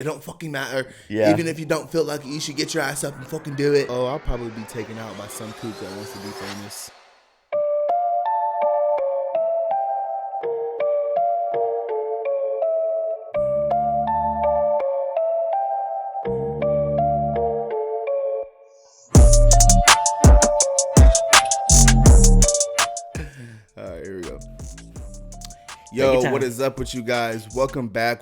It don't fucking matter. Yeah. Even if you don't feel like it, you should get your ass up and fucking do it. Oh, I'll probably be taken out by some kook that wants to be famous. All right, here we go. Yo, what is up with you guys? Welcome back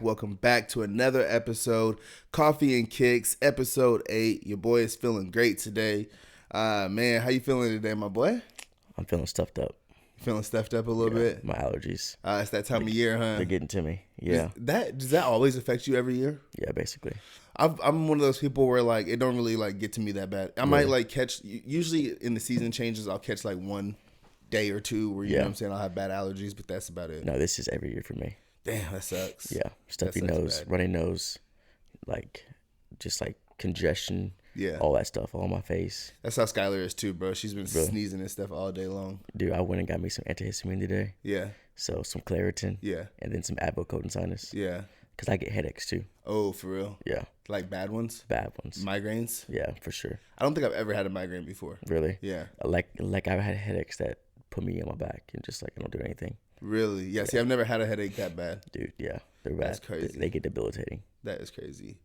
to another episode, Coffee and Kicks, episode 8. Your boy is feeling great today. Man, how you feeling today, my boy? I'm feeling stuffed up. Feeling stuffed up a little bit? My allergies. It's that time of year, huh? They're getting to me. Yeah. Does that always affect you every year? Yeah, basically. I'm one of those people where like it don't really like get to me that bad. I might like catch, usually in the season changes, I'll catch like one day or two where, you know what I'm saying, I'll have bad allergies, but that's about it. No, this is every year for me. Damn, that sucks. Yeah. Stuffy nose, runny nose, like just like congestion. Yeah. All that stuff all on my face. That's how Skylar is too, bro. She's been sneezing and stuff all day long. Dude, I went and got me some antihistamine today. Yeah. So some Claritin. Yeah. And then some Advil and sinus. Yeah. Because I get headaches too. Oh, for real? Yeah. Like bad ones? Bad ones. Migraines? Yeah, for sure. I don't think I've ever had a migraine before. Really? Yeah. Like I've had headaches that put me on my back and just like I don't do anything. Really? Yeah. See, I've never had a headache that bad. Dude, yeah. They're bad. That's crazy. They get debilitating. That is crazy.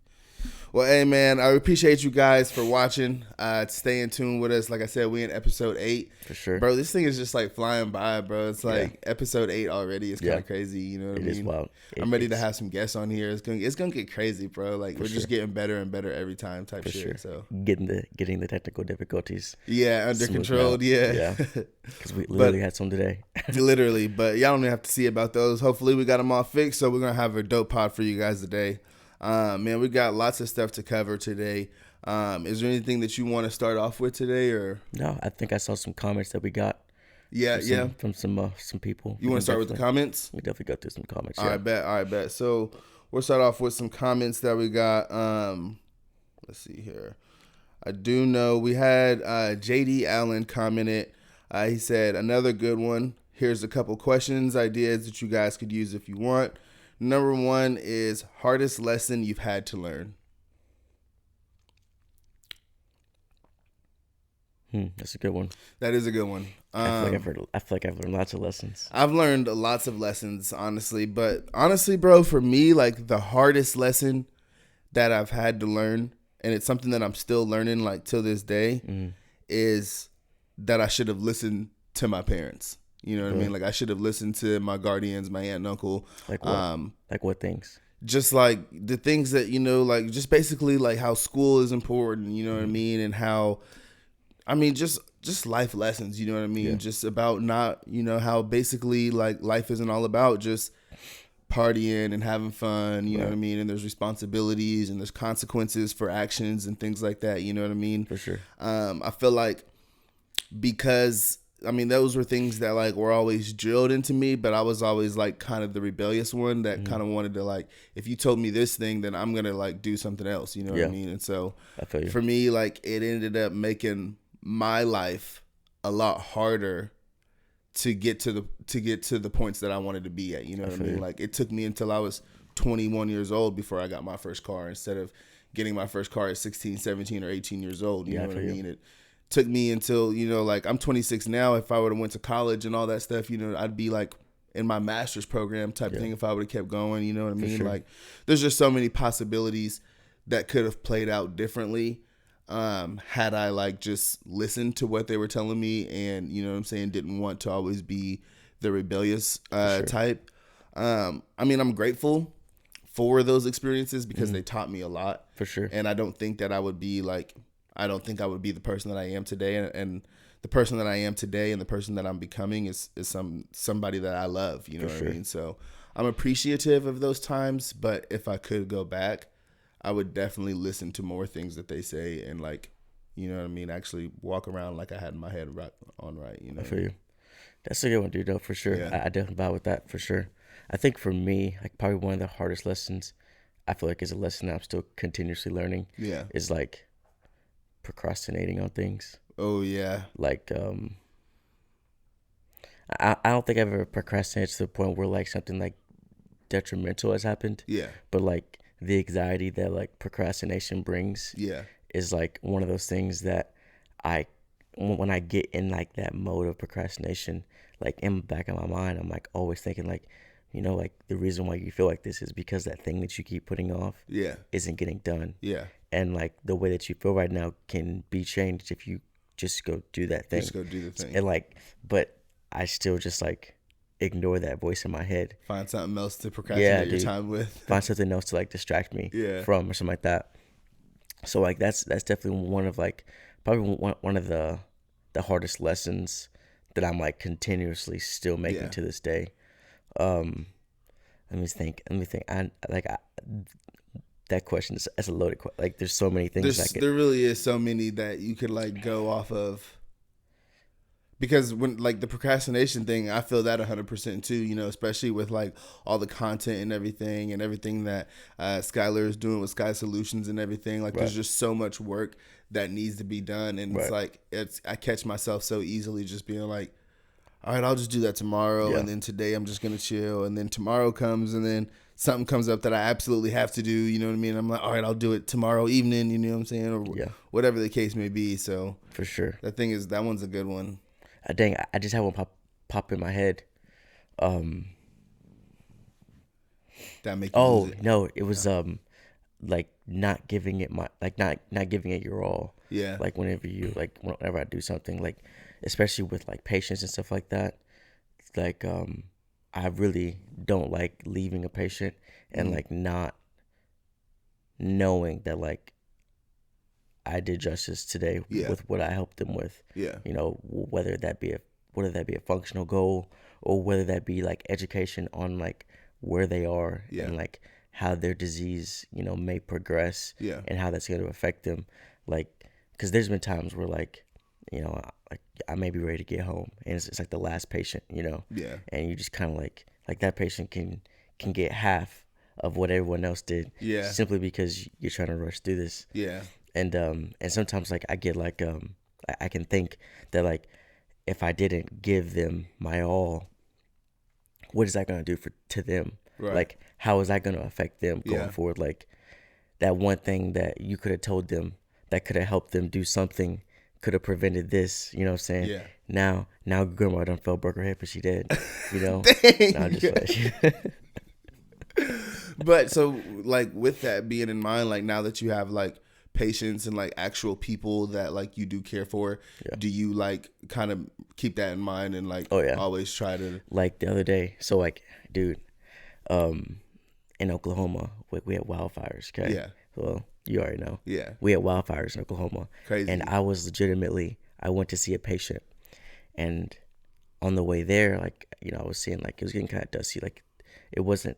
Well, hey, man, I appreciate you guys for watching. Stay in tune with us. Like I said, we in episode 8. For sure. Bro, this thing is just like flying by, bro. It's like episode 8 already. It's kind of crazy. You know what I mean? It is wild. I'm ready to have some guests on here. It's gonna get crazy, bro. Like we're just getting better and better every time type shit. Sure. So getting the technical difficulties. Yeah, under control. Out. Yeah. Because we literally had some today. Literally, but y'all don't even have to see about those. Hopefully we got them all fixed. So we're gonna have a dope pod for you guys today. Man, we got lots of stuff to cover today. Is there anything that you want to start off with today, or? No, I think I saw some comments that we got. From some people. You want to start with the comments? We definitely go through some comments. All right, bet. So we'll start off with some comments that we got. Let's see here. I do know we had JD Allen commented. He said, another good one. Here's a couple questions, ideas that you guys could use if you want. Number 1 is hardest lesson you've had to learn. That's a good one. That is a good one. I feel like I've learned lots of lessons. I've learned lots of lessons, honestly. But honestly, bro, for me, like the hardest lesson that I've had to learn, and it's something that I'm still learning, like till this day, is that I should have listened to my parents. You know what I mean? Like I should have listened to my guardians, my aunt and uncle. Like what? Like what things? Just like the things that, you know, like just basically like how school is important, you know what I mean? And how, I mean, just life lessons, you know what I mean? Just about not, you know, how basically like life isn't all about just partying and having fun, you know what I mean? And there's responsibilities and there's consequences for actions and things like that, you know what I mean? For sure. I feel like because, I mean, those were things that like were always drilled into me, but I was always like kind of the rebellious one that kind of wanted to like, if you told me this thing, then I'm going to like do something else, you know what I mean? And so I feel you. For me, like it ended up making my life a lot harder to get to the points that I wanted to be at, you know what I mean? Like it took me until I was 21 years old before I got my first car, instead of getting my first car at 16, 17 or 18 years old, you know what I mean? It took me until, you know, like I'm 26 now. If I would have went to college and all that stuff, you know, I'd be like in my master's program type thing if I would have kept going, you know what I mean? Like there's just so many possibilities that could have played out differently had I like just listened to what they were telling me and, you know what I'm saying, didn't want to always be the rebellious type. I mean, I'm grateful for those experiences because they taught me a lot. For sure. And I don't think that I would be like, I don't think I would be the person that I am today, and the person that I am today and the person that I'm becoming is somebody that I love, you know what I mean? So I'm appreciative of those times, but if I could go back, I would definitely listen to more things that they say and like, you know what I mean, actually walk around like I had my head right, you know? I feel you. That's a good one, dude, though, for sure. Yeah. I definitely vibe with that, for sure. I think for me, like probably one of the hardest lessons, I feel like is a lesson that I'm still continuously learning. Yeah. Is like procrastinating on things. Oh yeah. Like I don't think I've ever procrastinated to the point where like something like detrimental has happened. Yeah. But like the anxiety that like procrastination brings Yeah. is like one of those things that I, when I get in like that mode of procrastination, like in the back of my mind, I'm like always thinking like, like the reason why you feel like this is because that thing that you keep putting off Yeah. isn't getting done. Yeah. And like the way that you feel right now can be changed if you just go do that thing. Just go do the thing. And like, but I still just like ignore that voice in my head. Find something else to procrastinate your time with. Find something else to like distract me from or something like that. So like that's definitely one of like probably one of the hardest lessons that I'm like continuously still making to this day. Let me think. That question is a loaded question. Like there's so many things. There really is so many that you could like go off of. Because when like the procrastination thing, I feel that 100% too, especially with like all the content and everything that Skylar is doing with Sky Solutions and everything. Like there's just so much work that needs to be done. And it's like, I catch myself so easily just being like, all right, I'll just do that tomorrow. And then today I'm just going to chill. And then tomorrow comes and then something comes up that I absolutely have to do. You know what I mean? I'm like, all right, I'll do it tomorrow evening. You know what I'm saying? Or whatever the case may be. So for sure. That one's a good one. Dang, I just had one pop in my head. That make you lose it? No, it was like not giving it not giving it your all. Yeah. Like whenever I do something, like especially with like patients and stuff like that, like I really don't like leaving a patient and like not knowing that like I did justice today with what I helped them with. Yeah. Whether that be a functional goal or whether that be like education on like where they are and like how their disease, may progress and how that's going to affect them. Like, cause there's been times where like, like I may be ready to get home and it's like the last patient, Yeah. and you just kind of like that patient can get half of what everyone else did. Yeah. Simply because you're trying to rush through this. Yeah. And sometimes like I get like I can think that like if I didn't give them my all, what is that gonna do to them? Right. Like how is that gonna affect them going forward? Like that one thing that you could have told them that could have helped them do something could have prevented this. You know what I'm saying? Yeah. Now grandma done fell, broke her hip, and she did. Dang. No, I'm just like, But so like with that being in mind, like now that you have like patients and like actual people that like you do care for, do you like kind of keep that in mind and like always try to like the other day? So like, dude, in Oklahoma we had wildfires. Okay. Yeah. Well, you already know. Yeah. We had wildfires in Oklahoma. Crazy. And I went to see a patient, and on the way there, like I was seeing like it was getting kind of dusty. Like it wasn't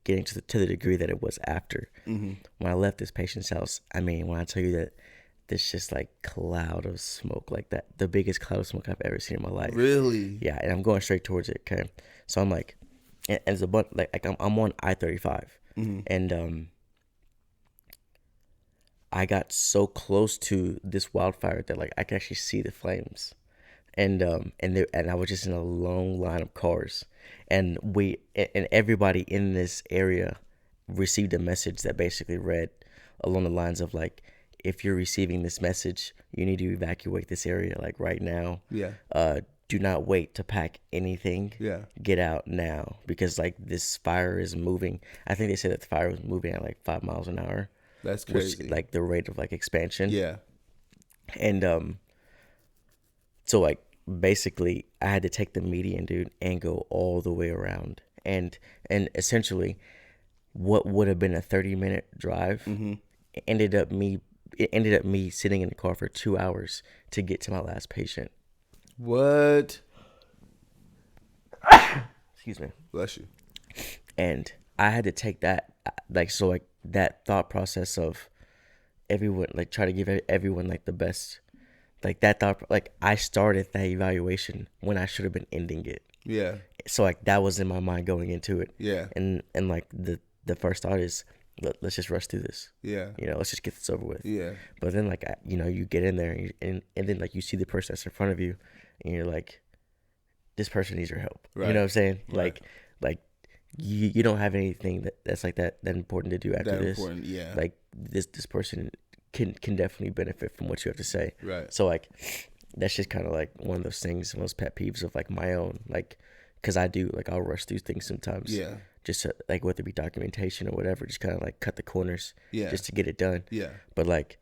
getting to the degree that it was after. Mm-hmm. When I left this patient's house, I mean, when I tell you that this just like cloud of smoke, like that, the biggest cloud of smoke I've ever seen in my life. Really? Yeah, and I'm going straight towards it. Okay, so I'm like, and it's a bunch like I'm on I-35, and I got so close to this wildfire that like I could actually see the flames, and I was just in a long line of cars, and everybody in this area received a message that basically read along the lines of like, if you're receiving this message, you need to evacuate this area like right now. Yeah. Do not wait to pack anything. Yeah. Get out now, because like this fire is moving. I think they said that the fire was moving at like 5 miles an hour. That's crazy. Which, like the rate of like expansion. Yeah. And so like basically I had to take the median, dude, and go all the way around. And essentially what would have been a 30-minute drive it ended up me sitting in the car for 2 hours to get to my last patient. What? Excuse me. Bless you. And I had to take that, like, so like that thought process of everyone, like try to give everyone like the best, like that thought, like I started that evaluation when I should have been ending it. Yeah. So like that was in my mind going into it. Yeah. And like the first thought is, let's just rush through this. Yeah. Let's just get this over with. Yeah. But then like you get in there and then like you see the person that's in front of you, and you're like, this person needs your help. Right. You know what I'm saying? Right. Like you don't have anything that's like that important to do after That this. important, yeah. Like this person can definitely benefit from what you have to say. Right. So like that's just kind of like one of those things, one of those pet peeves of like my own, like, because I do, like, I'll rush through things sometimes. Yeah. Just to, like, whether it be documentation or whatever, just kind of like cut the corners. Yeah. Just to get it done. Yeah. But like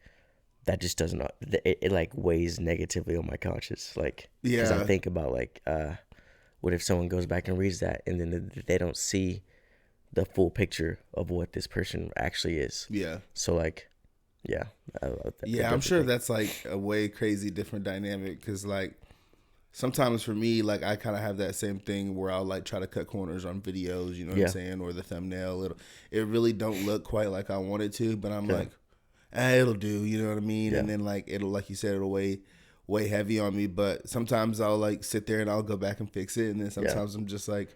that just doesn't, it like weighs negatively on my conscience, like, because Yeah. I think about like what if someone goes back and reads that and then they don't see the full picture of what this person actually is. Yeah. So like, yeah. Yeah, I'm sure that's like a way crazy different dynamic, because like sometimes for me, like I kind of have that same thing where I'll like try to cut corners on videos, you know what I'm saying, or the thumbnail. It really don't look quite like I want it to, but I'm like, it'll do, you know what I mean? And then like it'll, like you said, it'll weigh heavy on me. But sometimes I'll like sit there and I'll go back and fix it, and then sometimes I'm just like,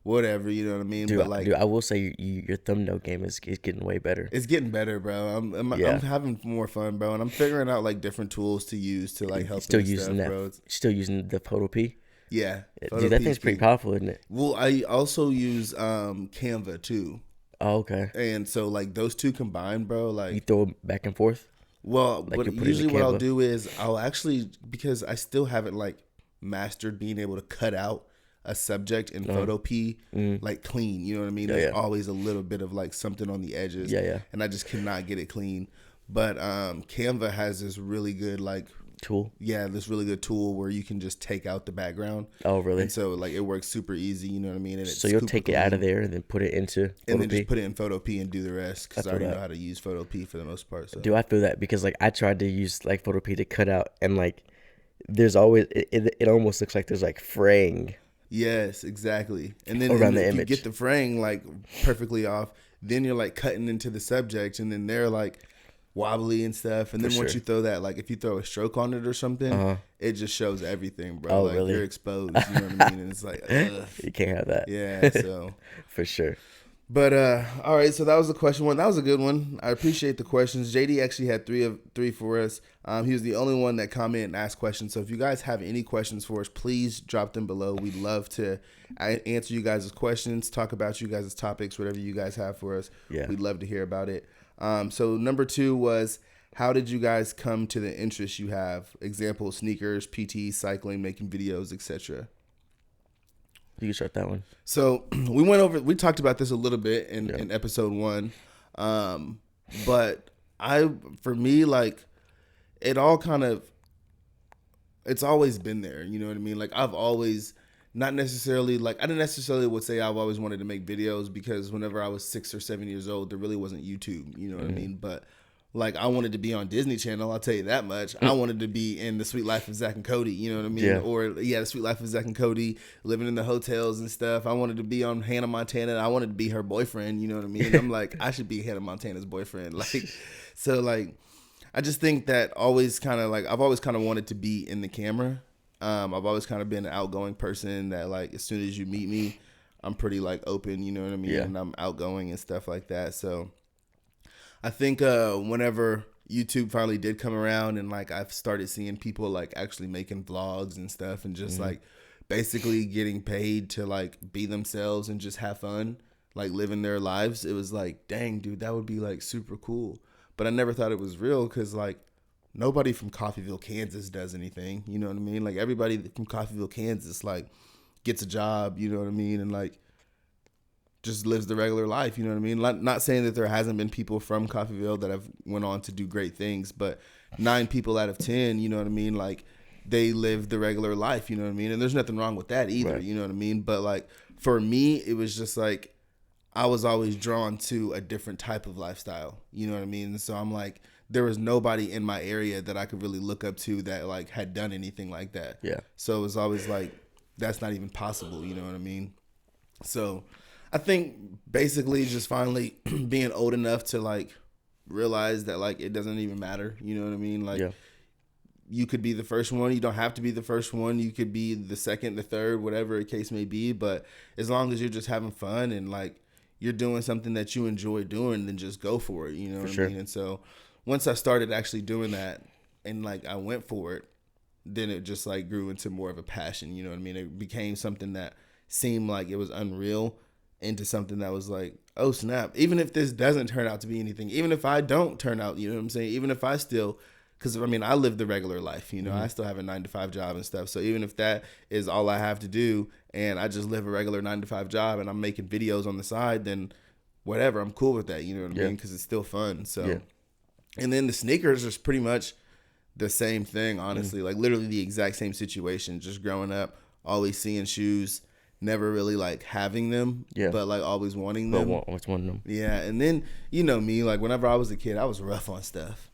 whatever, you know what I mean? Dude, but like, dude, I will say your thumbnail game is getting way better. it's getting better, bro. I'm having more fun, bro, and I'm figuring out like different tools to use to like help. Still using stuff, bro. Still using the Photo P. Yeah, Dude, that thing's pretty powerful, isn't it? Well, I also use Canva too. Oh, okay. And so like those two combined, bro, like You throw it back and forth. Well, like but usually what I'll do is I'll actually, because I still haven't like mastered being able to cut out a subject in Photo P like clean, you know what I mean? There's always a little bit of like something on the edges, and I just cannot get it clean. But Canva has this really good like tool. Yeah, this really good tool where you can just take out the background. Oh, really? And so like it works super easy, you know what I mean? And so you'll take it out of there and then put it into Photo and then P? just put it in Photo P and do the rest, because I already know how to use Photo P for the most part. So. Do I feel that? Because like I tried to use like Photo P to cut out, and like there's always it almost looks like there's like fraying. Yes, exactly. And then around the if image, you get the fraying like perfectly off, then you're like cutting into the subject, and then they're like wobbly and stuff. And then once you throw that, like if you throw a stroke on it or something, it just shows everything, bro. Oh, like really? You're exposed, you know what I mean? And it's like, ugh. You can't have that. Yeah, so for sure. But all right, so that was the question one. That was a good one. I appreciate the questions. JD actually had three for us. He was the only one that commented and asked questions. So if you guys have any questions for us, please drop them below. We'd love to answer you guys' questions, talk about you guys' topics, whatever you guys have for us. Yeah, we'd love to hear about it. So number 2 was, how did you guys come to the interests you have? Example: sneakers, PT, cycling, making videos, etc. You can start that one. So we talked about this a little bit in episode 1. But for me, like, it all kind of, it's always been there. You know what I mean? Like, I've always, not necessarily, like, I didn't necessarily would say I've always wanted to make videos, because whenever I was 6 or 7 years old, there really wasn't YouTube. You know what I mean? But like, I wanted to be on Disney Channel, I'll tell you that much. I wanted to be in The Sweet Life of Zach and Cody, you know what I mean? Or, The Sweet Life of Zach and Cody, living in the hotels and stuff. I wanted to be on Hannah Montana. I wanted to be her boyfriend, you know what I mean? I'm like, I should be Hannah Montana's boyfriend. Like, so, like, I just think that always kind of, like, I've always kind of wanted to be in the camera. I've always kind of been an outgoing person that, like, as soon as you meet me, I'm pretty, like, open, you know what I mean? And I'm outgoing and stuff like that, so I think whenever YouTube finally did come around, and like I've started seeing people like actually making vlogs and stuff, and just like basically getting paid to like be themselves and just have fun, like living their lives, it was like, dang, dude, that would be like super cool. But I never thought it was real, because like nobody from Coffeeville, Kansas does anything, you know what I mean? Like everybody from Coffeeville, Kansas like gets a job, you know what I mean? And like just lives the regular life, you know what I mean? Not saying that there hasn't been people from Coffeeville that have went on to do great things, but 9 people out of 10, you know what I mean? Like, they live the regular life, you know what I mean? And there's nothing wrong with that either, you know what I mean? But like, for me, it was just like, I was always drawn to a different type of lifestyle, you know what I mean? And so I'm like, there was nobody in my area that I could really look up to that like had done anything like that. Yeah. So it was always like, that's not even possible, you know what I mean? So I think basically just finally being old enough to like realize that like it doesn't even matter. You know what I mean? Like you could be the first one. You don't have to be the first one. You could be the second, the third, whatever the case may be. But as long as you're just having fun and like you're doing something that you enjoy doing, then just go for it. You know what I mean? And so once I started actually doing that and like I went for it, then it just like grew into more of a passion. You know what I mean? It became something that seemed like it was unreal into something that was like, oh snap, even if this doesn't turn out to be anything, even if I don't turn out, you know what I'm saying, even if I still, because I mean, I live the regular life, you know, I still have a 9-to-5 job and stuff. So even if that is all I have to do and I just live a regular 9-to-5 job and I'm making videos on the side, then whatever, I'm cool with that, you know what I mean, because it's still fun. So, and then the sneakers is pretty much the same thing, honestly, like literally the exact same situation, just growing up, always seeing shoes, never really like having them, but like always wanting them. Always wanting them. Yeah, and then you know me, like whenever I was a kid, I was rough on stuff.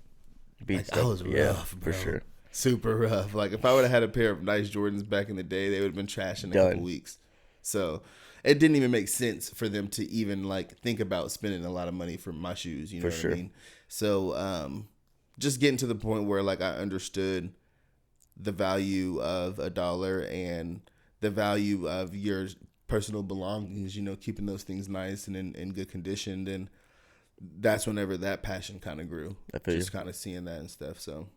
I was rough, bro. For sure. Super rough. Like if I would have had a pair of nice Jordans back in the day, they would have been trash in a couple weeks. So it didn't even make sense for them to even like think about spending a lot of money for my shoes. You know what I mean? So just getting to the point where like I understood the value of $1 and the value of your personal belongings, you know, keeping those things nice and in good condition, then that's whenever that passion kind of grew. Just kind of seeing that and stuff. So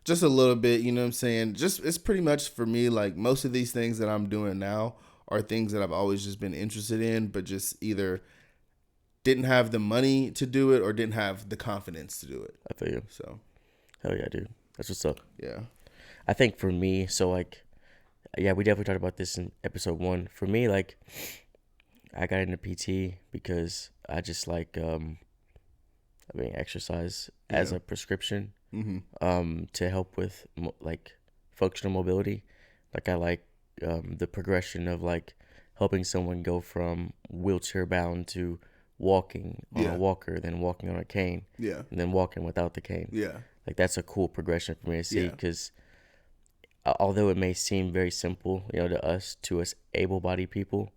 just a little bit, you know what I'm saying? Just it's pretty much for me, like most of these things that I'm doing now are things that I've always just been interested in, but just either didn't have the money to do it or didn't have the confidence to do it. I feel you. So hell yeah, dude. That's what's up. Yeah. I think for me, so like, yeah, we definitely talked about this in episode 1. For me, like, I got into PT because I just like, exercise as a prescription, to help with like functional mobility. Like I like the progression of like helping someone go from wheelchair bound to walking on a walker, then walking on a cane, and then walking without the cane. Yeah, like that's a cool progression for me to see because. Although it may seem very simple, you know, to us able-bodied people,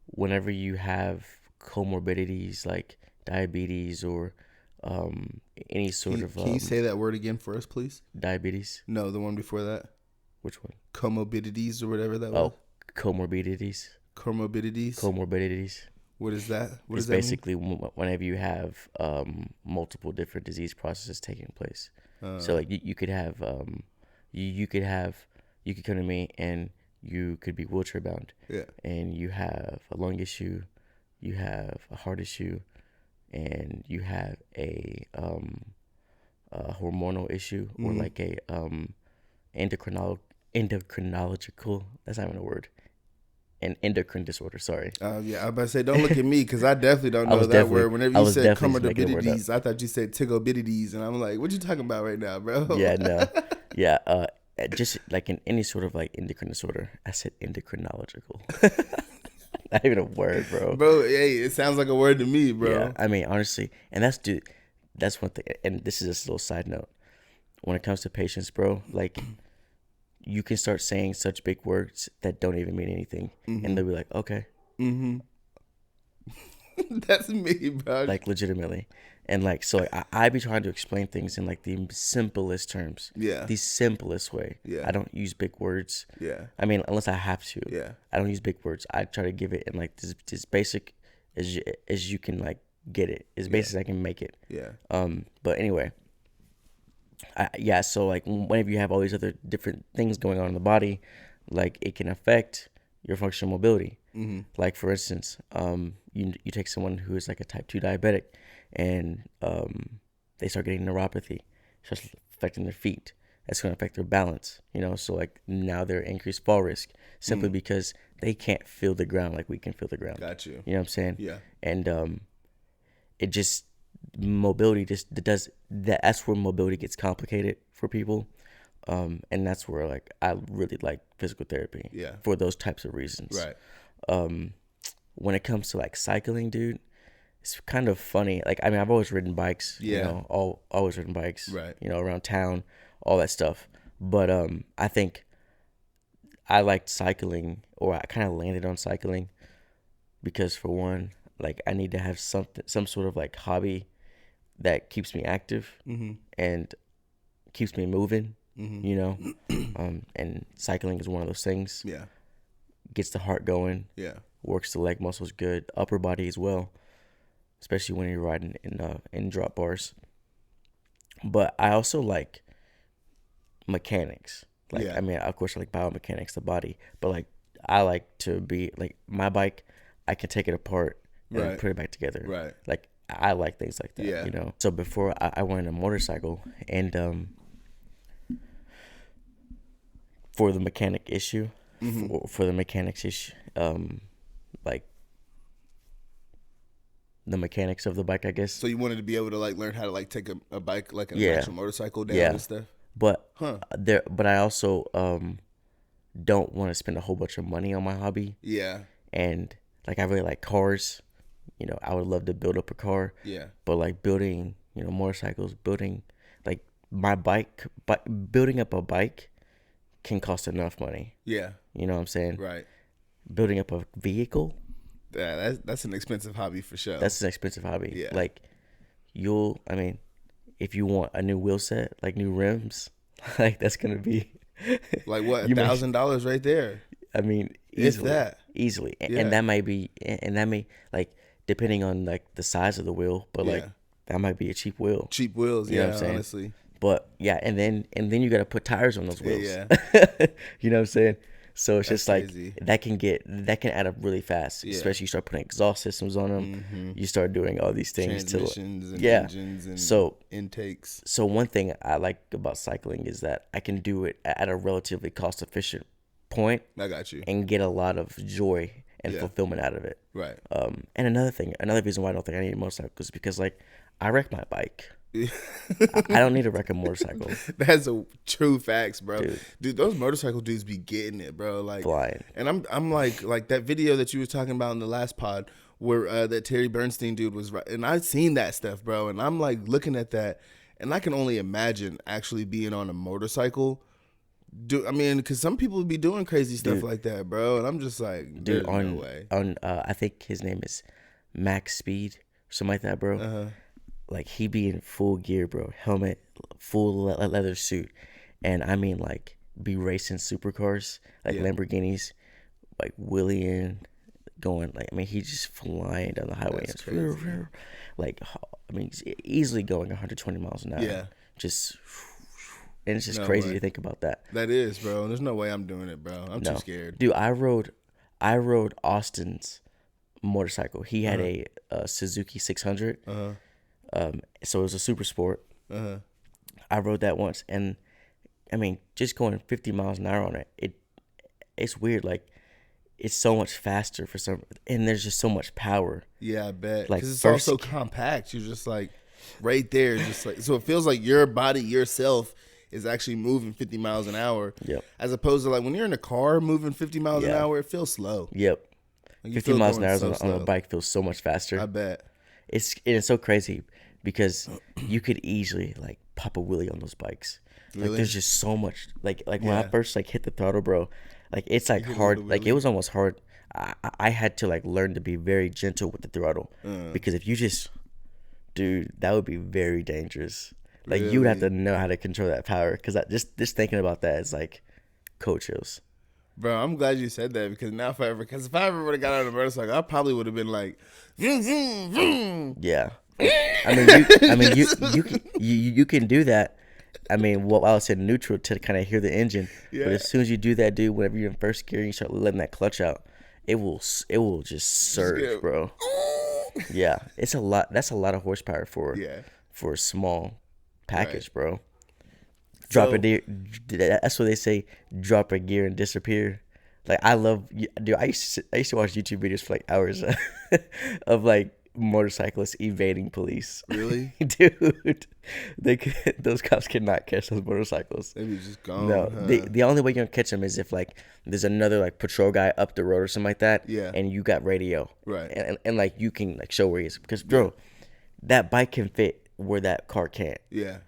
whenever you have comorbidities like diabetes or any sort of... Can you say that word again for us, please? Diabetes? No, the one before that. Which one? Comorbidities or whatever that was. Oh, comorbidities. Comorbidities. What is that? What it's does that basically whenever you have multiple different disease processes taking place. So like you could have... You could come to me and you could be wheelchair bound. Yeah. And you have a lung issue, you have a heart issue, and you have a hormonal issue or like a endocrinological. That's not even a word. An endocrine disorder. Sorry. Yeah, I was about to say, don't look at me because I definitely don't know that word. Whenever you said comorbidities, I thought you said tigobidities, and I'm like, what you talking about right now, bro? Yeah, no, yeah. Just like in any sort of like endocrine disorder. I said endocrinological. Not even a word, bro. Bro, hey, it sounds like a word to me, bro. Yeah, I mean, honestly, and that's one thing. And this is just a little side note. When it comes to patients, bro, like you can start saying such big words that don't even mean anything, and they'll be like, okay. That's me, bro. Like legitimately. And like, so like, I be trying to explain things in like the simplest terms. Yeah. The simplest way. Yeah. I don't use big words. Yeah. I mean, unless I have to. Yeah. I don't use big words. I try to give it in like this basic as you can like get it. As basic as I can make it. Yeah. But anyway. So like whenever you have all these other different things going on in the body, like it can affect your functional mobility. Like for instance, you take someone who is like a type 2 diabetic and they start getting neuropathy, starts affecting their feet. That's going to affect their balance, you know. So like now they're increased fall risk simply because they can't feel the ground like we can feel the ground. Got you. You know what I'm saying? Yeah. And it just mobility just does that. That's where mobility gets complicated for people. And that's where like I really like physical therapy. Yeah. For those types of reasons. Right. When it comes to like cycling, dude, it's kind of funny. Like, I mean, I've always ridden bikes. Yeah. You know, always ridden bikes. Right. You know, around town, all that stuff. But I think I liked cycling, or I kind of landed on cycling, because for one, like I need to have some sort of like hobby that keeps me active and keeps me moving. You know, and cycling is one of those things. Yeah. Gets the heart going. Yeah. Works the leg muscles good, upper body as well, especially when you're riding in drop bars. But I also like mechanics. Like, I mean, of course, I like biomechanics, the body. But like, I like to be like my bike. I can take it apart and Right. put it back together. Right. Like I like things like that. Yeah. You know. So before I wanted a motorcycle, and for the mechanic issue, for the mechanics issue, like the mechanics of the bike, I guess. So you wanted to be able to like learn how to like take a bike, like an Yeah. actual motorcycle down Yeah. and stuff. But but I also don't want to spend a whole bunch of money on my hobby. Yeah. And like I really like cars. You know, I would love to build up a car. Yeah. But like building, you know, motorcycles, building like my bike, but building up a bike can cost enough money. Yeah. You know what I'm saying? Right. Building up a vehicle, Yeah, that's an expensive hobby for sure. that's an expensive hobby. Yeah. Like I mean, if you want a new wheel set, like new rims, like that's gonna be like what, you may- $1,000 right there. I mean, If easily, that. easily, Yeah. and that may like depending on like the size of the wheel, but like Yeah. that might be a cheap wheel. Cheap wheels, You know yeah, what I'm saying? honestly. But yeah, and then you gotta put tires on those wheels. Yeah. You know what I'm saying? So it's That's just like crazy. that can add up really fast. Yeah. Especially you start putting exhaust systems on them. You start doing all these things Transmissions and yeah. engines and So intakes. So one thing I like about cycling is that I can do it at a relatively cost efficient point I got you. and get a lot of joy and Yeah. fulfillment out of it. Right. And another reason why I don't think I need a motorcycle is because like I wreck my bike. I don't need to wreck a motorcycle. That's a true facts, bro. Dude. Dude, those motorcycle dudes be getting it, bro. Like Flying. And I'm like that video that you were talking about in the last pod where that Terry Bernstein dude was right, and I've seen that stuff, bro. And I'm like looking at that, and I can only imagine actually being on a motorcycle. I mean, because some people would be doing crazy stuff like that, bro. And I'm just like, Dude, there's no way. I think his name is Max Speed, something like that, bro. Like he be in full gear, bro. Helmet, full leather suit, and I mean like be racing supercars like Lamborghinis, like wheeling, going like I mean he's just flying down the highway. That's crazy. Like I mean he's easily going 120 miles an hour. Yeah. Just and it's just No crazy way. to think about that. That is, bro. There's no way I'm doing it, bro. I'm No. too scared. Dude, I rode Austin's motorcycle. He had a Suzuki 600. So it was a super sport. I rode that once, and I mean, just going 50 miles an hour on it's weird. Like, it's so much faster for some, and there's just so much power. Yeah, I bet. Like, Because it's first- also compact. You're just like right there, just like so. It feels like your body yourself is actually moving 50 miles an hour. Yep. As opposed to like when you're in a car moving 50 miles an Yeah. hour, it feels slow. Yep. Like, you 50 feel miles an going hour so on a slow. bike feels so much faster. I bet. It's so crazy because you could easily like pop a wheelie on those bikes. Like Really? there's just so much like when I Yeah. first like hit the throttle, bro. Like it's like hit a hard. little Like wheelie? it was almost hard. I had to like learn to be very gentle with the throttle because if you just, dude, that would be very dangerous. Like you would have to know how to control that power because just thinking about that is like cold chills. Bro, I'm glad you said that because now if I ever would have got on a motorcycle, I probably would have been like, vroom, vroom, vroom. Yeah. You can do that. I mean, well, I was in neutral to kind of hear the engine, Yeah. but as soon as you do that, dude, whenever you're in first gear and you start letting that clutch out, it will just surge, go, bro. Yeah, it's a lot. That's a lot of horsepower for Yeah. a small package, Right. bro. Drop So- a gear. That's what they say. Drop a gear and disappear. Like I love, dude. I used to watch YouTube videos for like hours of like motorcyclists evading police. Really? Dude, those cops cannot catch those motorcycles. They be just gone. No, huh? the only way you're gonna catch them is if like there's another like patrol guy up the road or something like that. Yeah. And you got radio. Right. And like you can like show where he is because bro, that bike can fit where that car can't. Yeah.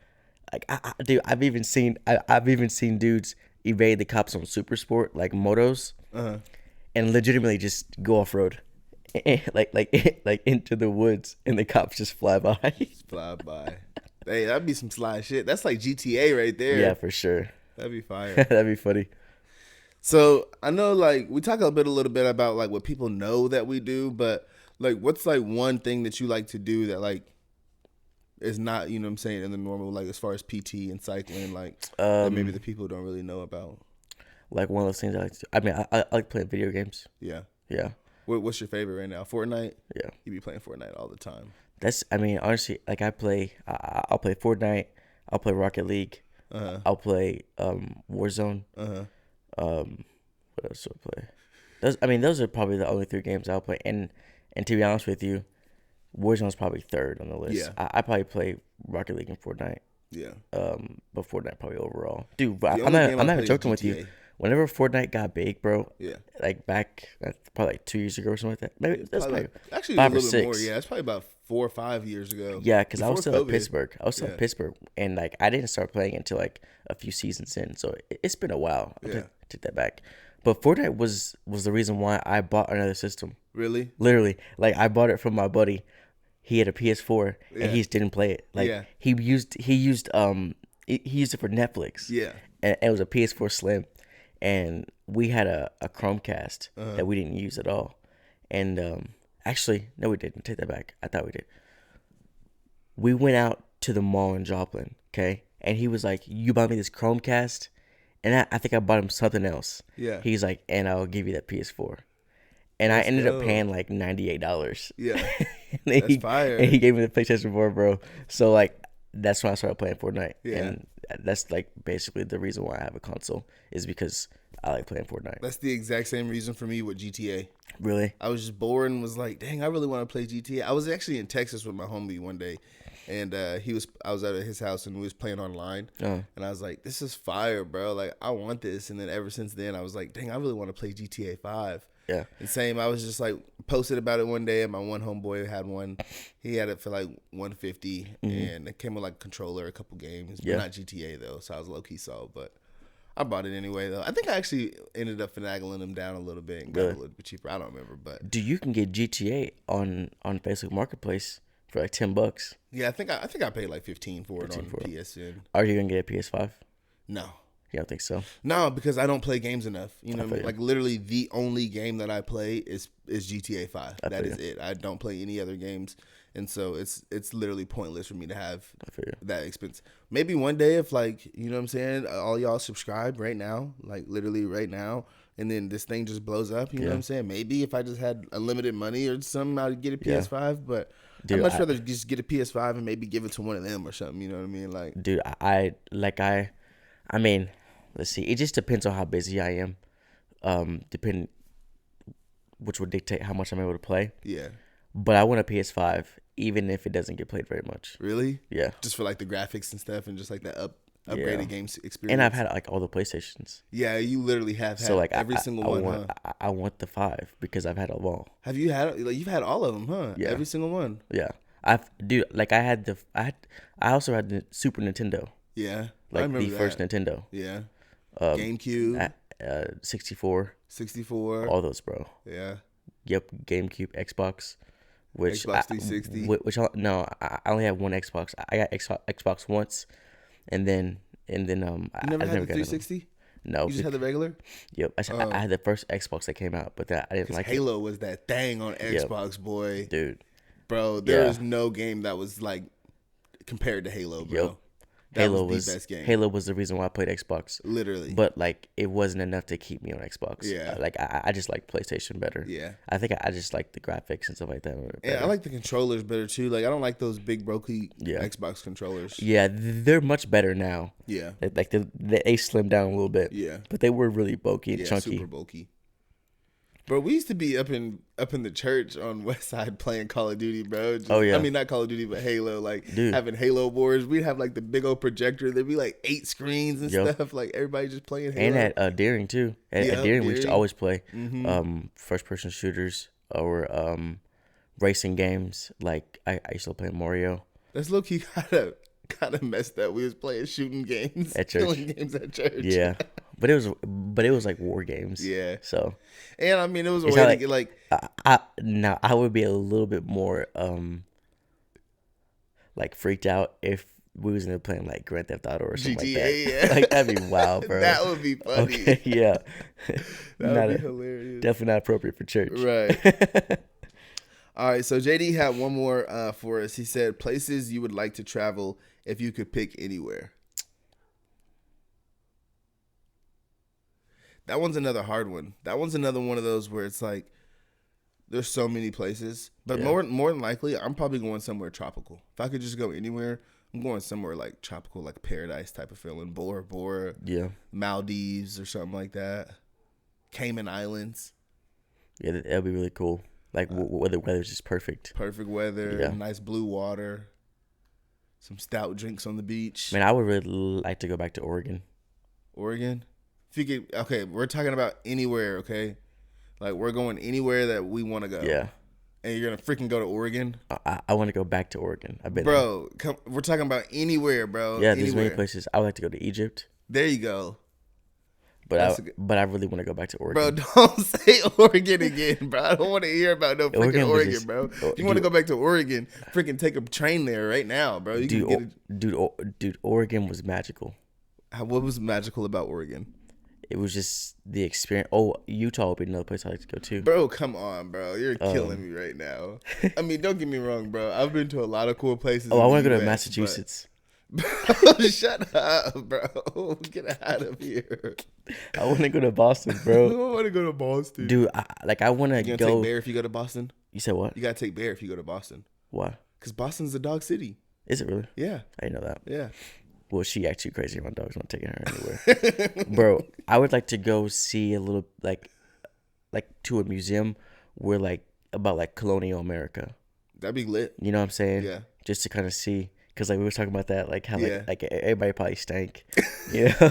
Like dude, I've even seen dudes evade the cops on super sport like motos, and legitimately just go off road, like into the woods, and the cops just fly by. Fly by. Hey, that'd be some sly shit. That's like GTA right there. Yeah, for sure. That'd be fire. That'd be funny. So I know, like, we talk a little bit about like what people know that we do, but like, what's like one thing that you like to do that like is not, you know what I'm saying, in the normal, like as far as PT and cycling, like that maybe the people don't really know about. Like one of those things I like to do. I mean, I like playing video games. Yeah. Yeah. What's your favorite right now? Fortnite? Yeah. You be playing Fortnite all the time. I mean, honestly, like I'll play Fortnite. I'll play Rocket League. I'll play Warzone. What else do I play? Those are probably the only 3 games I'll play. And to be honest with you, Warzone's probably 3rd on the list. Yeah. I probably play Rocket League and Fortnite. Yeah. But Fortnite probably overall. Dude, I'm not joking with you. Whenever Fortnite got big, bro. Yeah. Like back probably like 2 years ago or something like that. Maybe that's probably actually 5 a or little 6. bit more. Yeah, it's probably about 4 or 5 years ago. Yeah, because I was still COVID. at Pittsburgh. And like I didn't start playing until like a few seasons in. So it's been a while. I take that back. But Fortnite was the reason why I bought another system. Really? Literally, like I bought it from my buddy. He had a PS4 and he just didn't play it. Like he used it for Netflix. Yeah. And it was a PS4 Slim, and we had a Chromecast that we didn't use at all. And actually, no, we didn't. Take that back. I thought we did. We went out to the mall in Joplin, okay? And he was like, "You bought me this Chromecast?" And I think I bought him something else. Yeah. He's like, "And I'll give you that PS4." And I ended up paying like $98. Yeah. And That's fire. And he gave me the PlayStation 4, bro. So like that's when I started playing Fortnite. Yeah. And that's like basically the reason why I have a console is because I like playing Fortnite. That's the exact same reason for me with GTA. Really? I was just bored and was like, dang, I really want to play GTA. I was actually in Texas with my homie one day, and I was at his house and we was playing online, and I was like, this is fire, bro. Like, I want this. And then ever since then, I was like, dang, I really want to play GTA 5. Yeah. And same, I was just like posted about it one day, and my one homeboy had one. He had it for like $150, and it came with like a controller, a couple games, but not GTA though. So I was low key sold, but I bought it anyway though. I think I actually ended up finagling them down a little bit and got it a little bit cheaper. I don't remember, but dude, you can get GTA on Facebook Marketplace for like $10. Yeah, I think I paid like 15 for it on PSN. Are you gonna get a PS5? No. You don't think so? No, because I don't play games enough. You know what I mean? Like literally the only game that I play is GTA 5. That is it. I don't play any other games. And so it's literally pointless for me to have that expense. Maybe one day if like, you know what I'm saying, all y'all subscribe right now, like literally right now, and then this thing just blows up, you know what I'm saying? Maybe if I just had unlimited money or something, I'd get a PS5, but dude, I'd much rather just get a PS5 and maybe give it to one of them or something, you know what I mean? Like, dude, I mean, let's see. It just depends on how busy I am. Which would dictate how much I'm able to play. Yeah. But I want a PS5, even if it doesn't get played very much. Really? Yeah. Just for like the graphics and stuff, and just like that upgraded games experience. And I've had like all the PlayStations. Yeah, you literally have had every single one. I want the 5 because I've had them all. Have you had? Like, you've had all of them, huh? Yeah. Every single one. Yeah. I also had the Super Nintendo. Yeah. Like the first Nintendo. Yeah. GameCube. 64. 64. All those, bro. Yeah. Yep. GameCube, Xbox. Xbox 360. I only have one Xbox. I got Xbox once, and then you never had the 360? No, you just had the regular. Yep, I had the first Xbox that came out, but I didn't like Halo was that thing on Xbox, boy. Dude, bro, there was no game that was like compared to Halo, bro. Yep. Halo was the best game. Halo was the reason why I played Xbox. Literally. But like it wasn't enough to keep me on Xbox. Yeah. Like I just like PlayStation better. Yeah. I think I just like the graphics and stuff like that. Yeah, I like the controllers better too. Like I don't like those big brokey Xbox controllers. Yeah, they're much better now. Yeah. Like they slimmed down a little bit. Yeah. But they were really bulky and chunky. Super bulky. Bro, we used to be up in the church on West Side playing Call of Duty, bro. I mean, not Call of Duty, but Halo. Like, having Halo wars. We'd have, like, the big old projector. There'd be, like, 8 screens and stuff. Like, everybody just playing Halo. And at Deering, too. At Deering, we used to always play first-person shooters or racing games. Like, I used to play Mario. That's low-key kind of messed up. We was playing shooting games. At church. Killing games at church. Yeah. But it was like war games. Yeah. So. And I mean, it was a way to get like. I would be a little bit more like freaked out if we was in there playing like Grand Theft Auto or something GTA, like that. Yeah. Like that'd be wild, bro. That would be funny. Okay, yeah. That would be hilarious. Definitely not appropriate for church. Right. All right. So JD had one more for us. He said places you would like to travel if you could pick anywhere. That one's another hard one. That one's another one of those where it's like There's so many places, but Yeah. more than likely, I'm probably going somewhere tropical. If I could just go anywhere, I'm going somewhere like tropical, like paradise type of feeling. Bora Bora, Yeah. Maldives or something like that. Cayman Islands. Yeah, that'd be really cool. Like where the weather's just perfect. Perfect weather, Yeah. nice blue water, some stout drinks on the beach. Man, I would really like to go back to Oregon. Oregon? If you could, okay, we're talking about anywhere, okay? Like, we're going anywhere that we want to go. Yeah. And you're going to freaking go to Oregon? I want to go back to Oregon. I've been Bro, we're talking about anywhere, bro. there. Yeah, there's anywhere. many places. I would like to go to Egypt. There you go. But I really want to go back to Oregon. Bro, don't say Oregon again, bro. I don't want to hear about no freaking Oregon, bro. If you want to go back to Oregon, freaking take a train there right now, bro. You can get dude, Oregon was magical. What was magical about Oregon? It was just the experience. Oh, Utah would be another place I'd like to go to. Bro, come on, bro. You're killing me right now. I mean, don't get me wrong, bro. I've been to a lot of cool places. Oh, I want to go to Massachusetts. Bro, shut up, bro. Get out of here. I want to go to Boston, I bro. don't want to go to Boston. Dude, I want to You go. gonna take Bear if you go to Boston? You said what? You gotta take Bear if you go to Boston. Why? Because Boston's a dog city. Is it really? Yeah. I didn't know that. Yeah. Well, she actually crazy. My dog's not taking her anywhere. Bro, I would like to go see a little, like to a museum where, like, about, like, colonial America. That'd be lit. You know what I'm saying? Yeah. Just to kind of see. Because, like, we were talking about that, like, how, Yeah. like everybody probably stank. You know?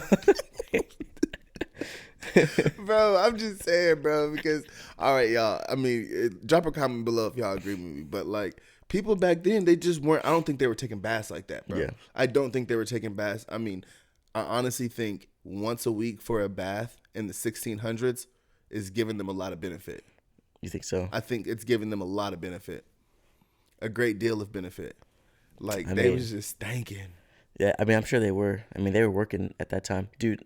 Bro, I'm just saying, bro, because, all right, y'all. I mean, drop a comment below if y'all agree with me. But, like, people back then, they just weren't, I don't think they were taking baths like that, bro. Yeah. I don't think they were taking baths. I mean, I honestly think once a week for a bath in the 1600s is giving them a lot of benefit. You think so? I think it's giving them a lot of benefit. A great deal of benefit. Like, they was just stanking. Yeah, I mean, I'm sure they were. I mean, they were working at that time. Dude,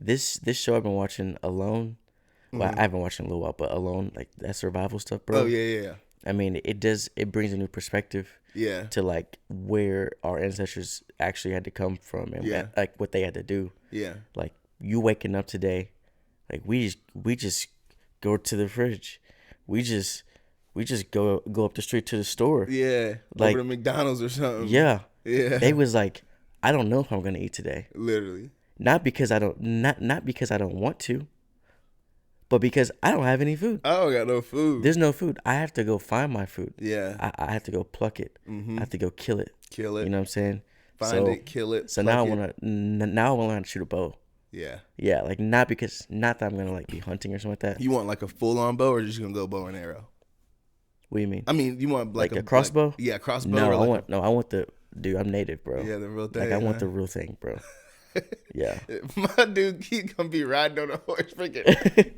this show I've been watching Alone. Well, I haven't watched it in a little while, but Alone, like that survival stuff, bro. Oh, yeah. I mean, it brings a new perspective Yeah. to, like, where our ancestors actually had to come from and like what they had to do. Yeah. Like, you waking up today, like we just go to the fridge. We just go up the street to the store. Yeah. Like, over to McDonald's or something. Yeah. Yeah. They was like, I don't know if I'm gonna eat today. Literally. Not because I don't want to, but because I don't have any food. I don't got no food. There's no food. I have to go find my food. Yeah. I have to go pluck it. I have to go kill it. Kill it. You know what I'm saying? Find it, kill it. So now I want to learn how to shoot a bow. Yeah. Yeah, like not that I'm gonna like be hunting or something like that. You want like a full on bow or just gonna go bow and arrow? What do you mean? I mean, you want like a crossbow? Like, yeah, crossbow. No, or I want the dude. I'm native, bro. Yeah, the real thing. Like I want the real thing, bro. Yeah. My dude, he's gonna be riding on a horse, freaking.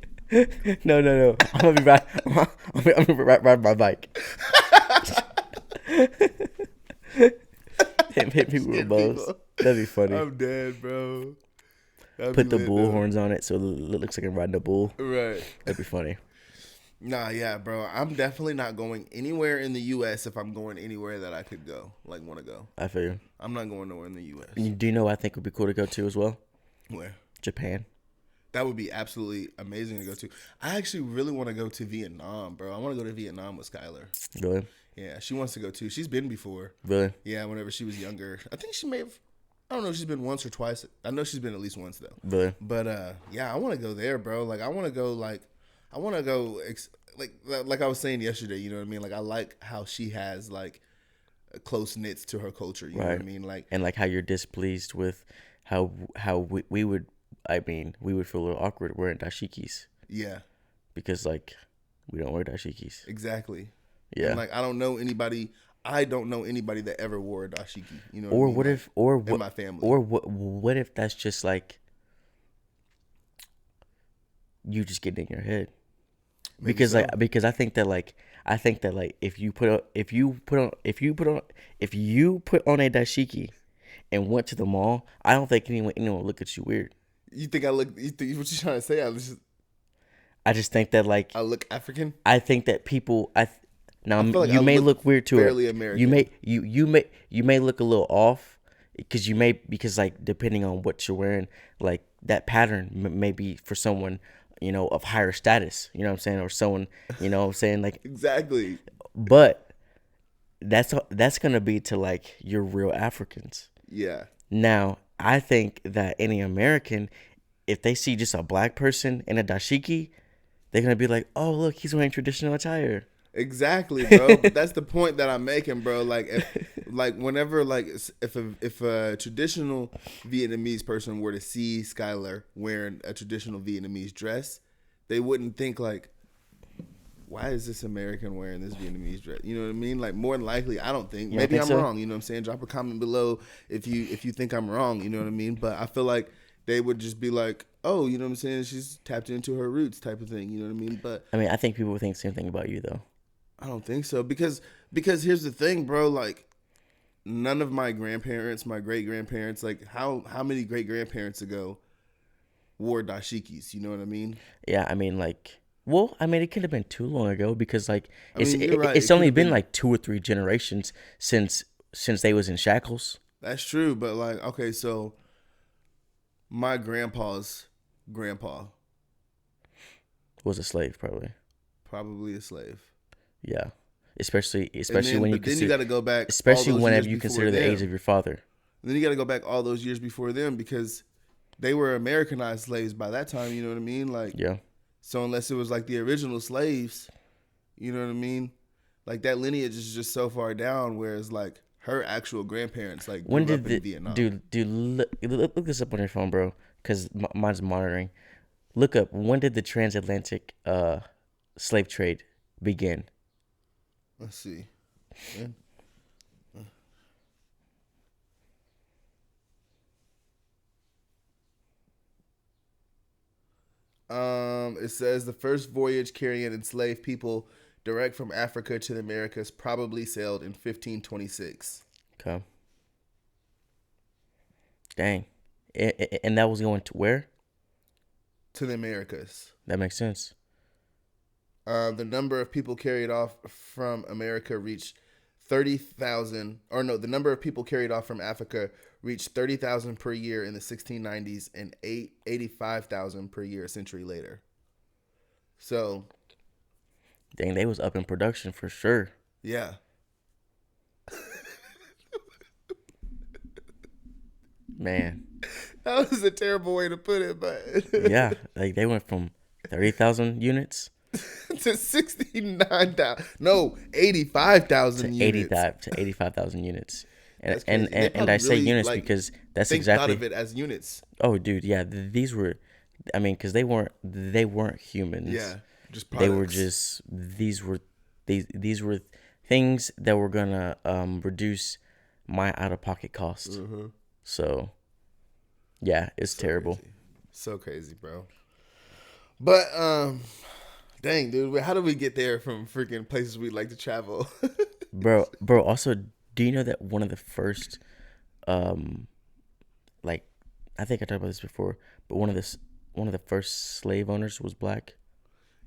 No. I'm gonna be riding my bike. hit people with bows. That'd be funny. I'm dead, bro. That'd Put the lit, bull though. horns on it so it looks like I'm riding a bull. Right. That'd be funny. Nah, yeah, bro. I'm definitely not going anywhere in the U.S. if I'm going anywhere that I could go, like want to go. I feel you. I'm not going nowhere in the U.S. Do you know what I think would be cool to go to as well? Where? Japan. That would be absolutely amazing to go to. I actually really want to go to Vietnam, bro. I want to go to Vietnam with Skylar. Really? Yeah, she wants to go too. She's been before. Really? Yeah, whenever she was younger. I think she may have. I don't know if she's been once or twice. I know she's been at least once though. Really? But yeah, I want to go there, bro. Like I want to go like I was saying yesterday, you know what I mean? Like I like how she has like close knits to her culture, you know what I mean? Like and like how you're displeased with how we would we would feel a little awkward wearing dashikis. Yeah. Because like we don't wear dashikis. Exactly. Yeah. And like I don't know anybody that ever wore a dashiki. You know Or what I mean? In my family. Or what if that's just like you just get in your head? Maybe Because so. because I think that if you put on a dashiki and went to the mall, I don't think anyone would look at you weird. You think what you trying to say? I just think that like I look African? I think that people now feel like you I may look look weird to fairly her. American. You may look a little off because like depending on what you're wearing, like that pattern may be for someone of higher status, you know what I'm saying, or someone, you know what I'm saying, like, Exactly. but that's gonna be to like your real Africans. Yeah. Now, I think that any American, if they see just a black person in a dashiki, they're gonna be like, "Oh, look, he's wearing traditional attire." Exactly, bro. But that's the point that I'm making, bro. Like whenever if a traditional Vietnamese person were to see Skylar wearing a traditional Vietnamese dress, they wouldn't think like, why is this American wearing this Vietnamese dress? You know what I mean? Like, more than likely, I don't think. Maybe I'm wrong. You know what I'm saying? Drop a comment below if you think I'm wrong. You know what I mean? But I feel like they would just be like, oh, you know what I'm saying? She's tapped into her roots, type of thing. You know what I mean? But I mean, I think people would think the same thing about you, though. I don't think so, because here's the thing, bro. Like, none of my grandparents, my great grandparents, like how many great grandparents ago wore dashikis? You know what I mean? Yeah, I mean, like, well, I mean, it could have been too long ago because, like, I mean, you're right. it's only been like 2 or 3 generations since they was in shackles. That's true, but like, okay, so my grandpa's grandpa Was a slave, probably. probably a slave. Yeah, especially Then, when you then consider, you got to go back, especially all those whenever years you before consider the them. age of your father. And then you got to go back all those years before them, because they were Americanized slaves by that time. You know what I mean? Like, Yeah. so unless it was like the original slaves, you know what I mean? Like, that lineage is just so far down, whereas like her actual grandparents like When grew did up in Vietnam. dude look this up on your phone, bro? Because mine's monitoring. Look up, when did the transatlantic slave trade begin? Let's see. Yeah. It says the first voyage carrying enslaved people direct from Africa to the Americas probably sailed in 1526. Okay. Dang. And that was going to where? To the Americas. That makes sense. The number of people carried off from America reached 30,000, or no, the number of people carried off from Africa reached 30,000 per year in the 1690s and 85,000 per year a century later. So, Dang, they was up in production for sure. yeah. Man. That was a terrible way to put it, but Yeah, like they went from 30,000 units to 69,000. No, 85,000 to units. 85,000 units. And That's crazy. and I say really, units like, because that's thought exactly. of it as units. Oh, dude, yeah, these were, I mean, because they weren't humans. Yeah, just They were products. just these were things that were gonna reduce my out of pocket cost. Mm-hmm. So, yeah, it's terrible. Crazy. So crazy, bro. But dang, dude, how do we get there from freaking places we'd like to travel? Bro. Also, do you know that one of the first, like, I think I talked about this before, but one of the first slave owners was black.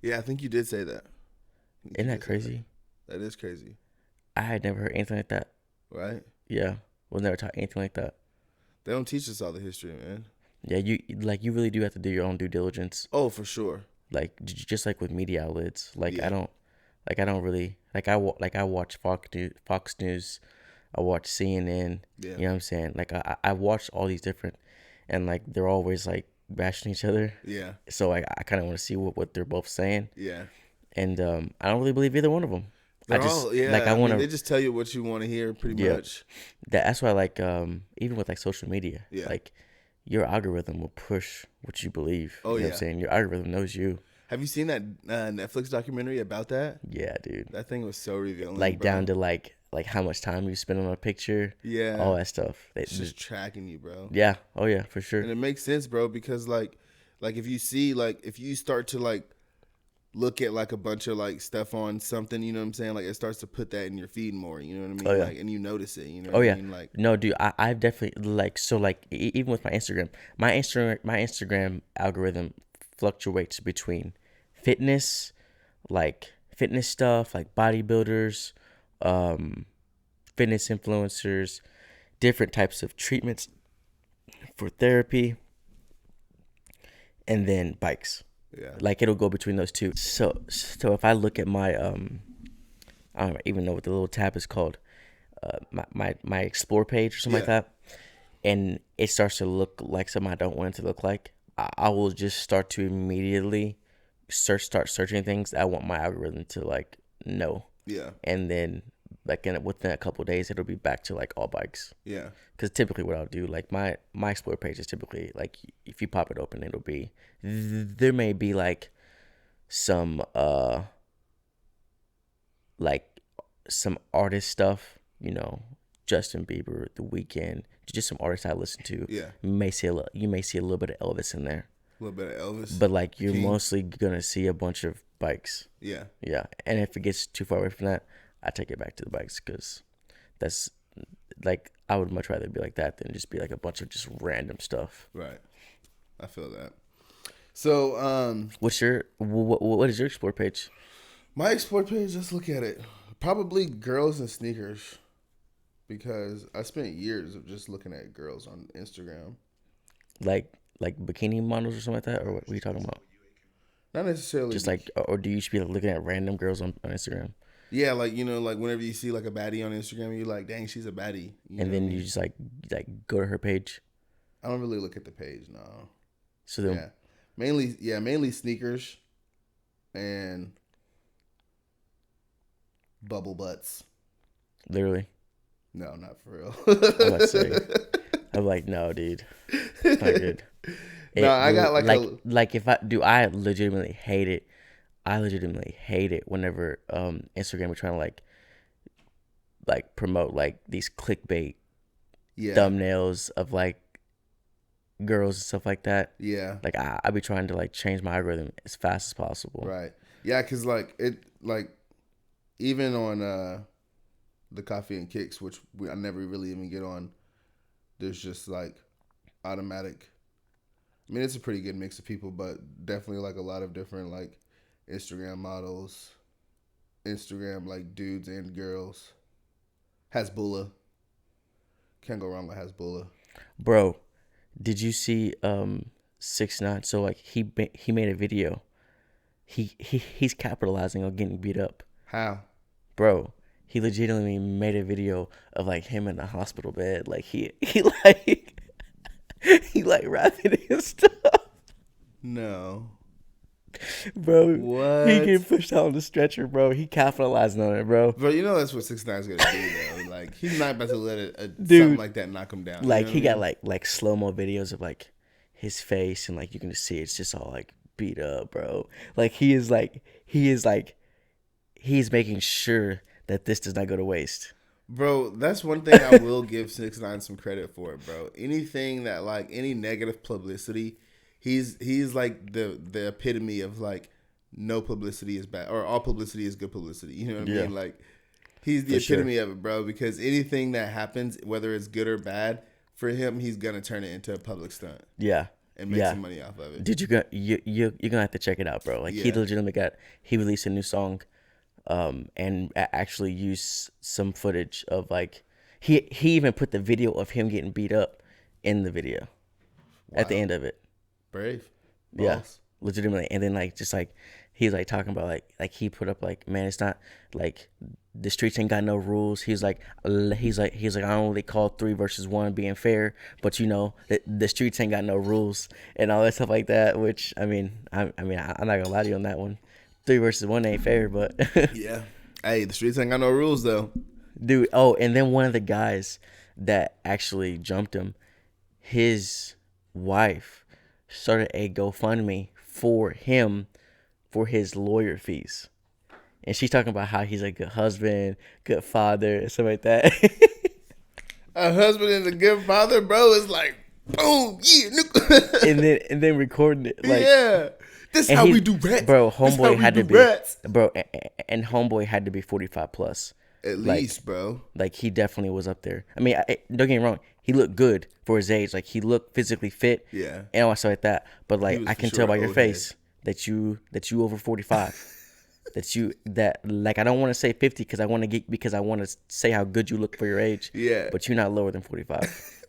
Yeah, I think you did say that. Isn't that crazy? That is crazy. I had never heard anything like that. Right? Yeah, was never taught anything like that. They don't teach us all the history, man. Yeah, you really do have to do your own due diligence. Oh, for sure. Like just like with media outlets. Like Yeah. I don't really I watch Fox News, I watch CNN. Yeah. You know what I'm saying? Like I watched all these different, and like they're always like bashing each other. Yeah. So I kind of want to see what they're both saying. Yeah. And I don't really believe either one of them. They're I just all, yeah. like I want to. They just tell you what you want to hear, pretty Yeah. much. That's why I like even with like social media. Yeah. Like your algorithm will push what you believe. Oh, You know what yeah. I'm saying? Your algorithm knows you. Have you seen that Netflix documentary about that? Yeah, dude. That thing was so revealing. Like bro. down to like how much time you spend on a picture. Yeah. All that stuff. It's just tracking you, bro. Yeah. Oh yeah, for sure. And it makes sense, bro, because like if you see, like, if you start to like look at like a bunch of like stuff on something, you know what I'm saying? Like, it starts to put that in your feed more, you know what I mean? Oh, yeah. Like, and you notice it, you know Oh what yeah. I mean? Like, No, dude, I've definitely like so like even with my Instagram algorithm fluctuates between fitness, like fitness stuff, like bodybuilders, fitness influencers, different types of treatments for therapy, and then bikes. Yeah. Like it'll go between those two. So if I look at my I don't even know what the little tab is called, my explore page or something like that, and it starts to look like something I don't want it to look like, I will just start to immediately start searching things that I want my algorithm to like know. Yeah. And then like within a couple of days, it'll be back to like all bikes. Yeah. Because typically what I'll do, like my explore page is typically like if you pop it open, it'll be there may be like some like some artist stuff, you know, Justin Bieber, The Weeknd, just some artists I listen to. Yeah. You may see a little bit of Elvis in there. A little bit of Elvis. But like you're King. mostly gonna see a bunch of bikes. Yeah. Yeah. And if it gets too far away from that, I take it back to the bikes because that's like I would much rather be like that than just be like a bunch of just random stuff. Right. I feel that. So what's your what is your explore page? My explore page, let's look at it. Probably girls and sneakers. Because I spent years of just looking at girls on Instagram. Like bikini models or something like that? Or what are you talking about? Not necessarily. Just like, or do you just be like looking at random girls on Instagram? Yeah, like, you know, like whenever you see like a baddie on Instagram, you're like, dang, she's a baddie. And then you just like go to her page? I don't really look at the page, no. So then, mainly sneakers and bubble butts. Literally? No, not for real. I'm about to say, I'm like, no, dude, it's not good. I got like if I legitimately hate it. I legitimately hate it whenever Instagram are trying to like promote like these clickbait thumbnails of like girls and stuff like that. Yeah. Like I be trying to like change my algorithm as fast as possible. Right. Yeah, because like it like even on the Koffee and Kicks, which I never really even get on, there's just like automatic. I mean, it's a pretty good mix of people, but definitely like a lot of different like Instagram models, Instagram like dudes and girls. Hasbulla. Can't go wrong with Hasbulla. Bro, did you see 6ix9ine? So like he made a video. He's capitalizing on getting beat up. How? Bro, he legitimately made a video of like him in the hospital bed. Like he like he like rapping his stuff. No. Bro, what? He getting pushed out on the stretcher, bro. He capitalizing on it, bro. Bro, you know that's what 6ix9ine's gonna do, though. Like he's not about to let something like that knock him down. Like you know he got like slow mo videos of like his face, and like you can just see it's just all like beat up, bro. Like he's making sure that this does not go to waste. Bro, that's one thing I will give 6ix9ine some credit for, bro. Anything that like any negative publicity, he's like the epitome of like no publicity is bad or all publicity is good publicity. You know what I mean? Like he's the epitome of it, bro. Because anything that happens, whether it's good or bad, for him, he's gonna turn it into a public stunt. Yeah. And make some money off of it. Dude, you're gonna have to check it out, bro. Like he legitimately he released a new song. And actually use some footage of like he even put the video of him getting beat up in the video at the end of it. Brave. Balls. Yeah, legitimately. And then like just like he's like talking about like he put up like, man, it's not like the streets ain't got no rules. He's like I only call 3 versus 1 being fair, but you know the streets ain't got no rules and all that stuff like that. Which I mean I'm not gonna lie to you on that one. 3 versus 1 ain't fair, but yeah. Hey, the streets ain't got no rules though, dude. Oh, and then one of the guys that actually jumped him, his wife started a GoFundMe for him for his lawyer fees, and she's talking about how he's a good husband, good father, and stuff like that. A husband and a good father, bro, is like boom, yeah, and then recording it like This is how we do rats. Bro, homeboy had to be rats. Bro, and homeboy had to be 45 plus. At least, bro. Like he definitely was up there. I mean, don't get me wrong, he looked good for his age. Like he looked physically fit. Yeah. And all stuff like that. But like I can tell by your face that you over 45. that like I don't want to say 50 because I want to say how good you look for your age. Yeah. But you're not lower than 45.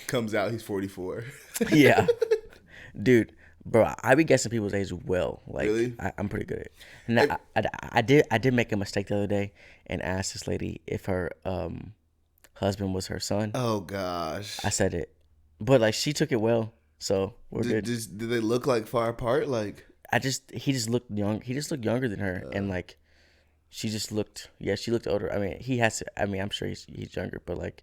Comes out he's 44. Yeah. Dude. Bro, I be guessing people's age well. Like, Really? I'm pretty good at it. Now, I did make a mistake the other day and asked this lady if her husband was her son. Oh gosh. I said it, but like she took it well, so we're good. Did they look like far apart? Like He just looked young. He just looked younger than her, and like she just looked. Yeah, she looked older. I mean, he has to. I mean, I'm sure he's younger, but like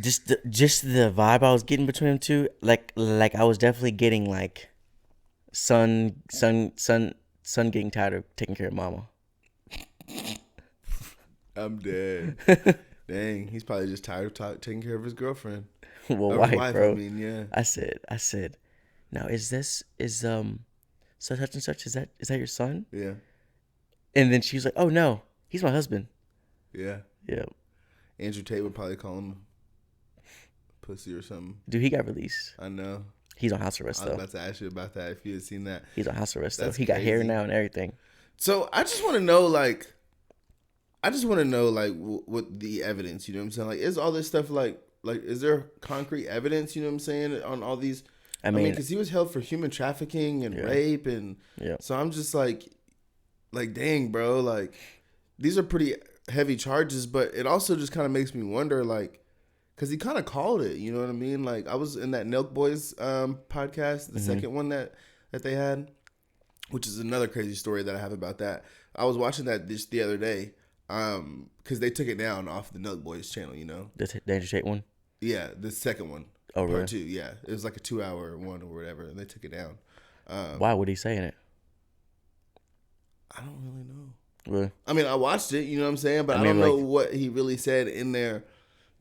just the vibe I was getting between them two, like I was definitely getting like son getting tired of taking care of mama. I'm dead. Dang, he's probably just tired of taking care of his girlfriend. Well, wife, bro. I mean, yeah. I said, now is such and such, is that your son? Yeah. And then she was like, oh no, he's my husband. Yeah. Yeah. Andrew Tate would probably call him pussy or something. Dude, he got released. I know. He's on house arrest though. I was about to ask you about that if you had seen that. He's on house arrest though. That's He got crazy. hair now and everything. So I just want to know, like, what the evidence, you know what I'm saying? Like, is all this stuff like, is there concrete evidence, you know what I'm saying, on all these? I mean, because he was held for human trafficking and rape, and so I'm just like, dang, bro, like, these are pretty heavy charges, but it also just kind of makes me wonder, like, because he kind of called it, you know what I mean? Like, I was in that Nelk Boys podcast, the second one that they had, which is another crazy story that I have about that. I was watching that just the other day, because they took it down off the Nelk Boys channel, you know? The Andrew Tate one? Yeah, the second one. Oh, really? Part 2, yeah. It was like a 2-hour one or whatever, and they took it down. Why would he say in it? I don't really know. Really? I mean, I watched it, you know what I'm saying? But I don't know what he really said in there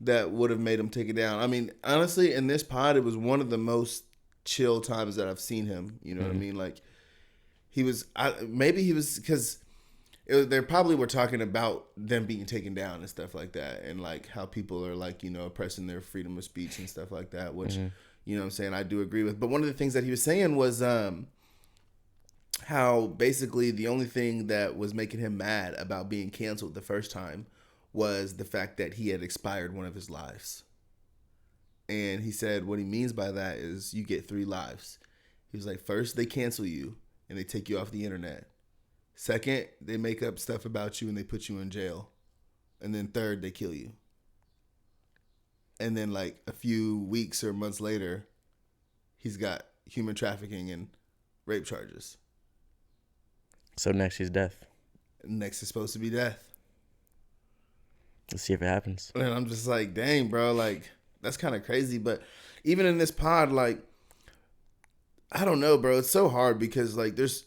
that would have made him take it down. I mean, honestly, in this pod, it was one of the most chill times that I've seen him. You know what I mean? Like, maybe he was, because they probably were talking about them being taken down and stuff like that, and like how people are like, you know, oppressing their freedom of speech and stuff like that, which, you know what I'm saying, I do agree with. But one of the things that he was saying was how basically the only thing that was making him mad about being canceled the first time was the fact that he had expired one of his lives. And he said what he means by that is you get 3 lives. He was like, first, they cancel you and they take you off the internet. Second, they make up stuff about you and they put you in jail. And then third, they kill you. And then like a few weeks or months later, he's got human trafficking and rape charges. So next is death. Next is supposed to be death. Let's see if it happens. And I'm just like, dang, bro, like, that's kind of crazy. But even in this pod, like, I don't know, bro. It's so hard because, like, there's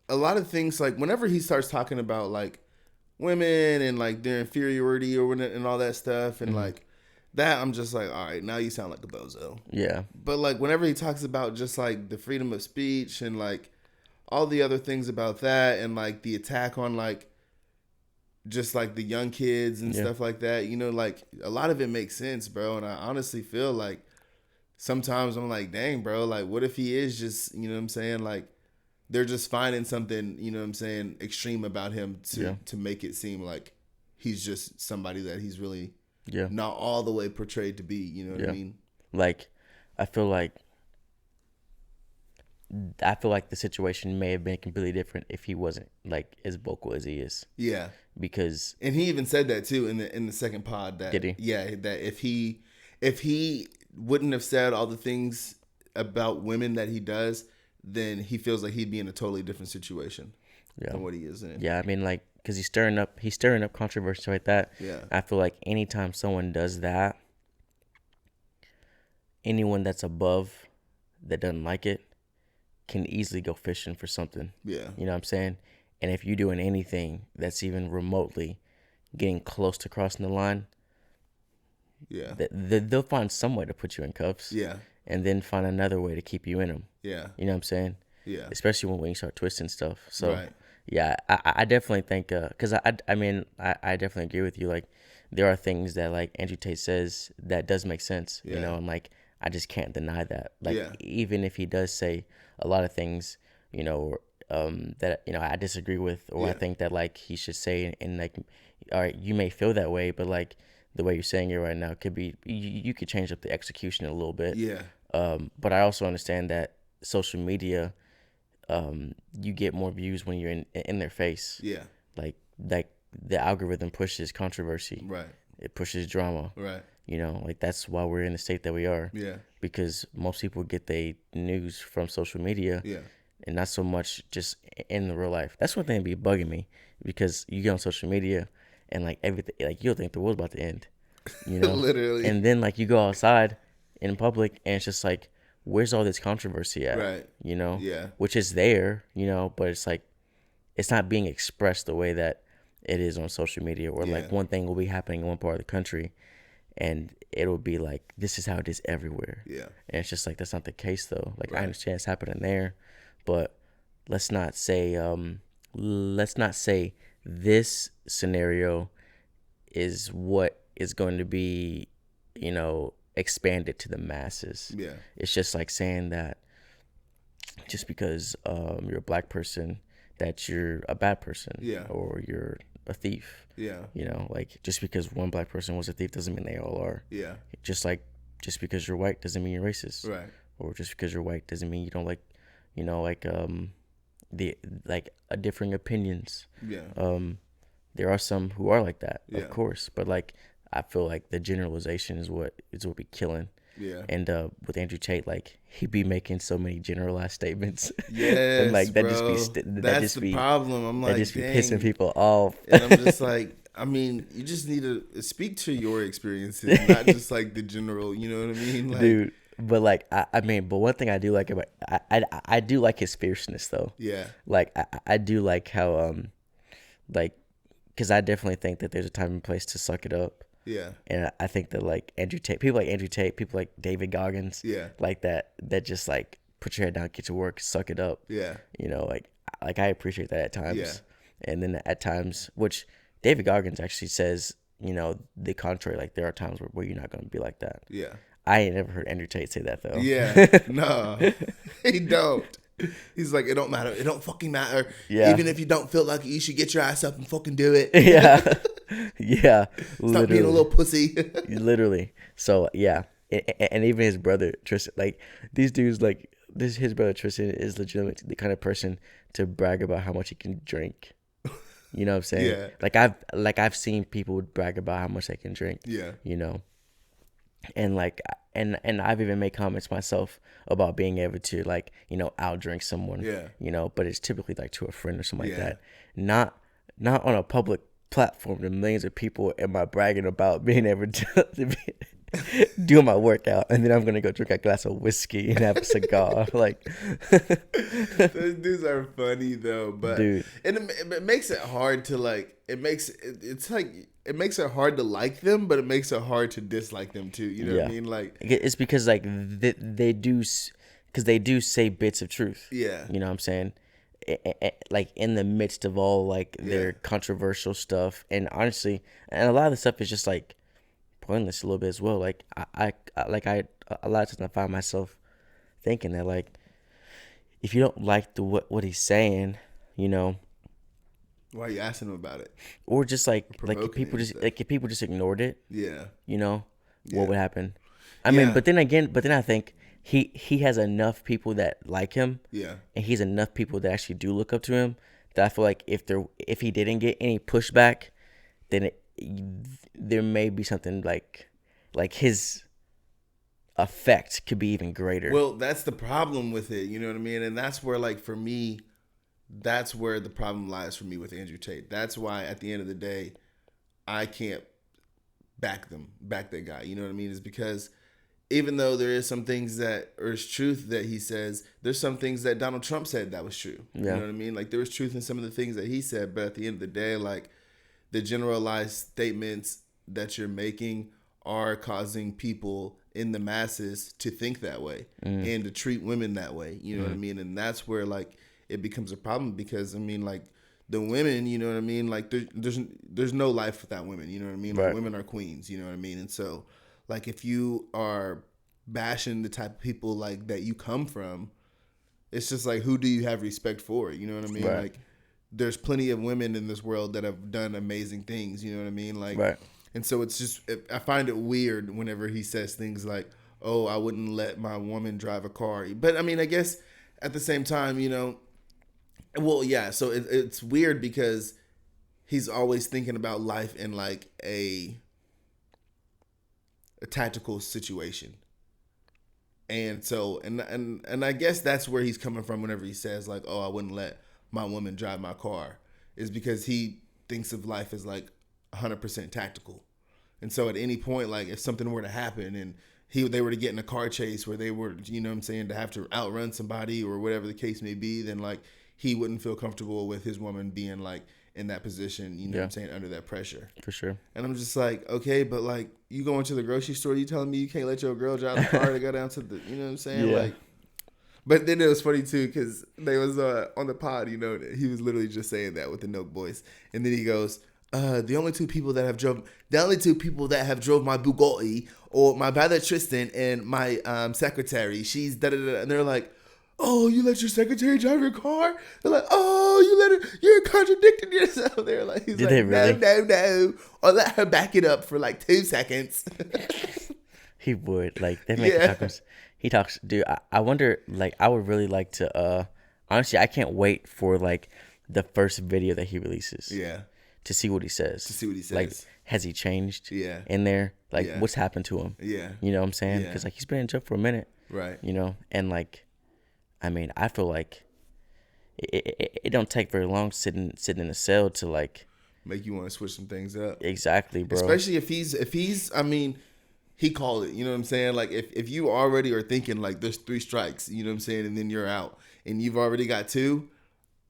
a lot of things, like, whenever he starts talking about, like, women and, like, their inferiority or and all that stuff and, like, that, I'm just like, all right, now you sound like a bozo. Yeah. But, like, whenever he talks about just, like, the freedom of speech and, like, all the other things about that and, like, the attack on, like, just like the young kids and stuff like that, you know, like a lot of it makes sense, bro. And I honestly feel like sometimes I'm like, dang, bro, like what if he is just, you know what I'm saying? Like they're just finding something, you know what I'm saying, extreme about him to make it seem like he's just somebody that he's really not all the way portrayed to be, you know what I mean? Like, I feel like the situation may have been completely different if he wasn't like as vocal as he is. Yeah. Because and he even said that too in the second pod that did he? Yeah, that if he wouldn't have said all the things about women that he does, then he feels like he'd be in a totally different situation than what he is in. Yeah, I mean, like, because he's stirring up controversy like that. Yeah. I feel like anytime someone does that, anyone that's above that doesn't like it can easily go fishing for something. Yeah. You know what I'm saying? And if you're doing anything that's even remotely getting close to crossing the line, they'll find some way to put you in cuffs. Yeah. And then find another way to keep you in them. Yeah. You know what I'm saying? Yeah. Especially when you start twisting stuff. So, yeah, I definitely think, because I mean, I definitely agree with you. Like, there are things that, like, Andrew Tate says that does make sense, you know, and, like, I just can't deny that. Like, even if he does say a lot of things, you know, that, you know, I disagree with, or I think that, like, he should say, and like, all right, you may feel that way, but, like, the way you're saying it right now could be, you could change up the execution a little bit. Yeah. But I also understand that social media, you get more views when you're in their face. Yeah. Like the algorithm pushes controversy. Right. It pushes drama. Right. You know, like that's why we're in the state that we are. Yeah. Because most people get their news from social media. Yeah. And not so much just in the real life. That's one thing that be bugging me, because you get on social media and like everything, like you'll think the world's about to end, you know. Literally. And then like you go outside in public and it's just like, where's all this controversy at? Right. You know. Yeah. Which is there, you know, but it's like it's not being expressed the way that it is on social media. Or like one thing will be happening in one part of the country, and it'll be like, this is how it is everywhere. Yeah. And it's just like, that's not the case though. Like, right. I understand it's happening there, but let's not say this scenario is what is going to be, you know, expanded to the masses. Yeah. It's just like saying that just because you're a black person, that you're a bad person. Yeah. Or you're a thief. Yeah. You know, like just because one black person was a thief doesn't mean they all are. Yeah. Just because you're white doesn't mean you're racist. Right. Or just because you're white doesn't mean you don't like, you know, like differing opinions. Yeah. There are some who are like that, Yeah. of course, but like I feel like the generalization is what be killing. Yeah. And with Andrew Tate, like he be making so many generalized statements. Yes, and like that bro. just be That's the problem. I'm like, that just be dang. pissing people off. And I'm just like, I mean, you just need to speak to your experiences, not just like the general. You know what I mean, like, dude? But like I mean, but one thing I do like about I do like his fierceness though. Yeah. Like I do like how like, because I definitely think that there's a time and place to suck it up. Yeah. And I think that like people like David Goggins, yeah, like that just like put your head down, get to work, suck it up. Yeah. You know, like I appreciate that at times. Yeah. And then at times, which David Goggins actually says, you know, the contrary, like there are times where you're not going to be like that. Yeah. I ain't never heard Andrew Tate say that though. Yeah. No, he don't. He's like, it don't matter. It don't fucking matter. Yeah. Even if you don't feel like it, you should get your ass up and fucking do it. Yeah. Yeah. Stop being a little pussy. Literally. So yeah. And even his brother Tristan, like these dudes, like his brother Tristan is legitimately the kind of person to brag about how much he can drink. You know what I'm saying? Yeah. I've seen people brag about how much they can drink. Yeah. You know. And like and I've even made comments myself about being able to, like, you know, outdrink someone. Yeah. You know, but it's typically like to a friend or something like Yeah. that. Not on a public platform to millions of people am I bragging about being able to be doing my workout, and then I'm gonna go drink a glass of whiskey and have a cigar. Like those dudes are funny though, but dude, and it makes it hard to like. It makes it hard to like them, but it makes it hard to dislike them too. You know what I mean? Like it's because like they do say bits of truth. Yeah. You know what I'm saying? Like in the midst of all like their controversial stuff, and honestly, and a lot of the stuff is just like pointless a little bit as well. Like I a lot of times I find myself thinking that like, if you don't like what he's saying, you know, why are you asking him about it? Or just like if people just ignored it, yeah, you know, what would happen? I mean, but then I think he has enough people that like him, and he's enough people that actually do look up to him, that I feel like if he didn't get any pushback, then there may be something like his effect could be even greater. Well, that's the problem with it, you know what I mean? And that's where, like, for me, that's where the problem lies for me with Andrew Tate. That's why at the end of the day, I can't back that guy. You know what I mean? Is because even though there is some things that are truth that he says, there's some things that Donald Trump said that was true. You know what I mean? Like, there was truth in some of the things that he said, but at the end of the day, like, the generalized statements that you're making are causing people in the masses to think that way and to treat women that way. You know what I mean? And that's where, like, it becomes a problem, because I mean, like, the women, you know what I mean? Like, there's no life without women. You know what I mean? Like, right. Women are queens. You know what I mean? And so, like, if you are bashing the type of people like that you come from, it's just like, who do you have respect for? You know what I mean? Right. Like, there's plenty of women in this world that have done amazing things. You know what I mean? Like, right. And so it's just, I find it weird whenever he says things like, "Oh, I wouldn't let my woman drive a car." But I mean, I guess at the same time, well, yeah. So it's weird because he's always thinking about life in like a tactical situation. And so, and I guess that's where he's coming from whenever he says like, "Oh, I wouldn't let my woman drive my car," is because he thinks of life as like 100% tactical. And so, at any point, like if something were to happen and they were to get in a car chase where they were, to have to outrun somebody or whatever the case may be, then like he wouldn't feel comfortable with his woman being like in that position, under that pressure. For sure. And I'm just like, okay, but like you go into the grocery store, you telling me you can't let your girl drive the car to go down to the, Yeah. Like, but then it was funny too, because they was on the pod, he was literally just saying that with the Nook voice. And then he goes, the only two people that have drove my Bugatti, or my brother Tristan and my secretary, she's da da da. And they're like, "Oh, you let your secretary drive your car?" They're like, "Oh, you let her, you're contradicting yourself." They're like, he's Did like, they really? No. Or let her back it up for like 2 seconds. He would. Like, they make tacos. He talks, dude, I wonder, like, I would really like to, honestly, I can't wait for, like, the first video that he releases. Yeah. To see what he says. Like, has he changed? Yeah. In there? Like, what's happened to him? Yeah. You know what I'm saying? Yeah. Because, like, he's been in jail for a minute. Right. And, like, I mean, I feel like it don't take very long sitting in a cell to, like, make you want to switch some things up. Exactly, bro. Especially if he's I mean, he called it, you know what I'm saying? Like if you already are thinking like there's 3 strikes, you know what I'm saying, and then you're out and you've already got 2,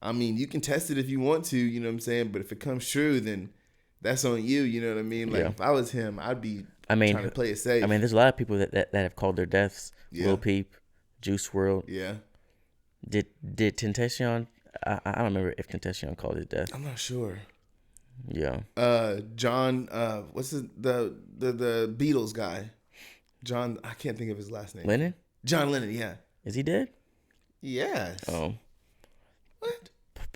I mean, you can test it if you want to, you know what I'm saying? But if it comes true, then that's on you, you know what I mean? Like if I was him, I'd be trying to play it safe. I mean, there's a lot of people that have called their deaths. Yeah. Lil Peep, Juice WRLD. Yeah. Did Tentacion? I don't remember if Tentacion called his death. I'm not sure. Yeah. John. What's the Beatles guy? John. I can't think of his last name. Lennon. John Lennon. Yeah. Is he dead? Yes. Oh. What?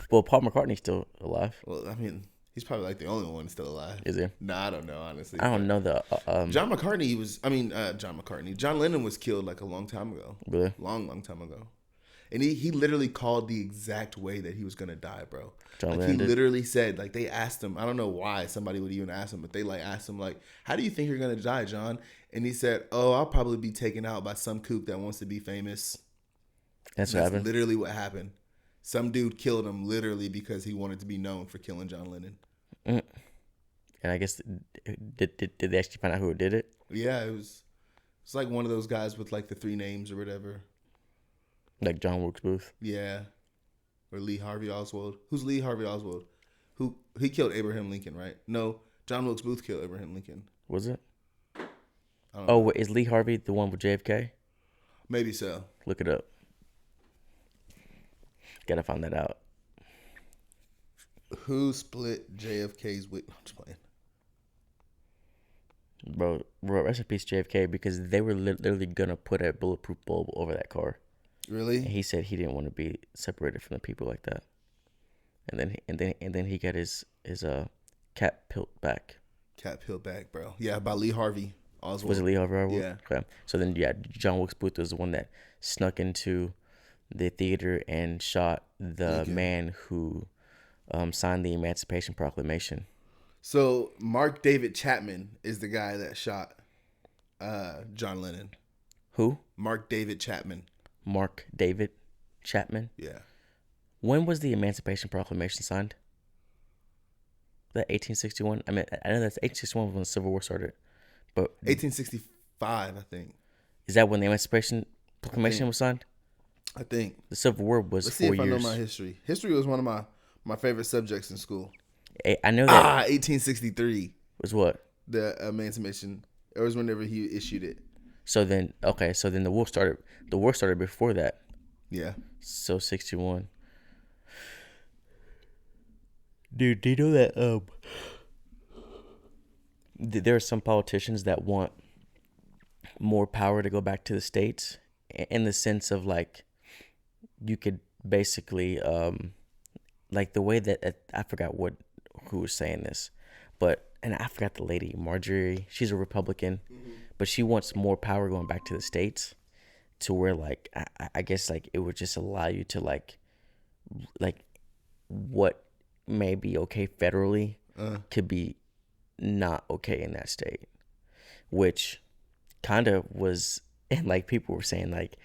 Well, Paul McCartney's still alive. Well, I mean, he's probably like the only one still alive. Is he? Nah, I don't know, honestly. I don't know the. John McCartney was. I mean, John McCartney. John Lennon was killed like a long time ago. Really? Long time ago. And he literally called the exact way that he was gonna die, bro. John Lennon literally said, like, they asked him, I don't know why somebody would even ask him, but they like asked him like, "How do you think you're gonna die, John?" And he said, "Oh, I'll probably be taken out by some kook that wants to be famous." That's what happened. Literally what happened. Some dude killed him literally because he wanted to be known for killing John Lennon. And I guess did they actually find out who did it? Yeah, it's like one of those guys with like the 3 names or whatever. Like John Wilkes Booth. Yeah. Or Lee Harvey Oswald. Who's Lee Harvey Oswald? He killed Abraham Lincoln, right? No, John Wilkes Booth killed Abraham Lincoln. Was it? I don't know. Is Lee Harvey the one with JFK? Maybe so. Look it up. Gotta find that out. Who split JFK's wig? I'm just playing. Bro, rest in peace JFK, because they were literally gonna put a bulletproof bulb over that car. Really? And he said he didn't want to be separated from the people like that. And then he got his cap peeled back. Cap peeled back, bro. Yeah, by Lee Harvey Oswald. Was it Lee Harvey Oswald? Yeah. Okay. So then, John Wilkes Booth was the one that snuck into the theater and shot the man who signed the Emancipation Proclamation. So Mark David Chapman is the guy that shot John Lennon. Who? Mark David Chapman. Mark David Chapman? Yeah. When was the Emancipation Proclamation signed? That 1861? I mean, I know that's 1861 when the Civil War started. But 1865, I think. Is that when the Emancipation Proclamation was signed? I think. The Civil War was 4 years. Let's see if I know my history. History was one of my favorite subjects in school. I know that. 1863. Was what? The Emancipation. It was whenever he issued it. So then the war started. The war started before that. Yeah. So 61. Dude, do you know that there are some politicians that want more power to go back to the states, in the sense of like you could basically like the way that I forgot who was saying this, and I forgot the lady, Marjorie. She's a Republican, but she wants more power going back to the states, to where like I guess like it would just allow you to like what may be okay federally could be not okay in that state, which kind of was, and like people were saying like,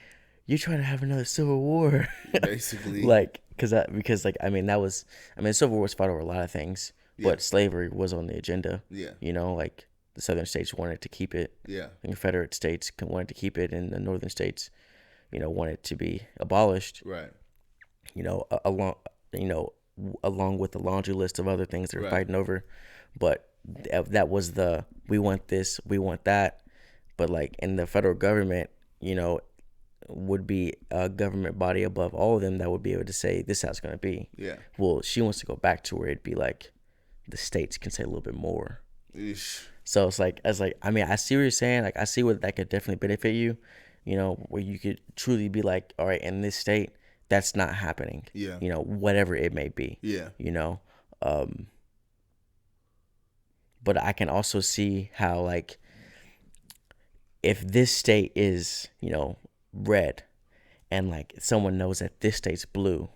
you're trying to have another civil war, basically. like because like I mean that was, I mean civil wars fought over a lot of things, but slavery was on the agenda. Yeah. You know, like the southern states wanted to keep it. Yeah. The Confederate states wanted to keep it, and the northern states, you know, wanted to be abolished. Right. You know, along with the laundry list of other things they're fighting over, but that was the, we want this, we want that, but like in the federal government, you know, would be a government body above all of them that would be able to say this is how it's going to be. Yeah. Well, she wants to go back to where it'd be like the states can say a little bit more. Eesh. So it's like, I mean, I see what you're saying. Like, I see what that could definitely benefit you, you know, where you could truly be like, all right, in this state, that's not happening. Yeah. You know, whatever it may be. Yeah. You know, but I can also see how, like, if this state is, you know, red and like someone knows that this state's blue,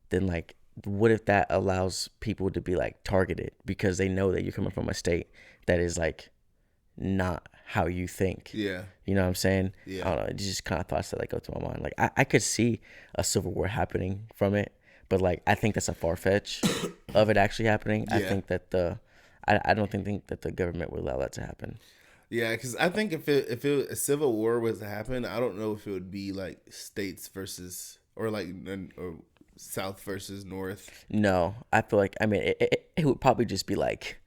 then like, what if that allows people to be like targeted because they know that you're coming from a state that is like not how you think? Yeah. You know what I'm saying? Yeah. I don't know. It's just kind of thoughts that like go to my mind. Like I could see a civil war happening from it, but like I think that's a far fetch of it actually happening. Yeah. I think that I don't think that the government would allow that to happen. Yeah, because I think if a civil war was to happen, I don't know if it would be like states versus or like or South versus North. No, I feel like, I mean it would probably just be like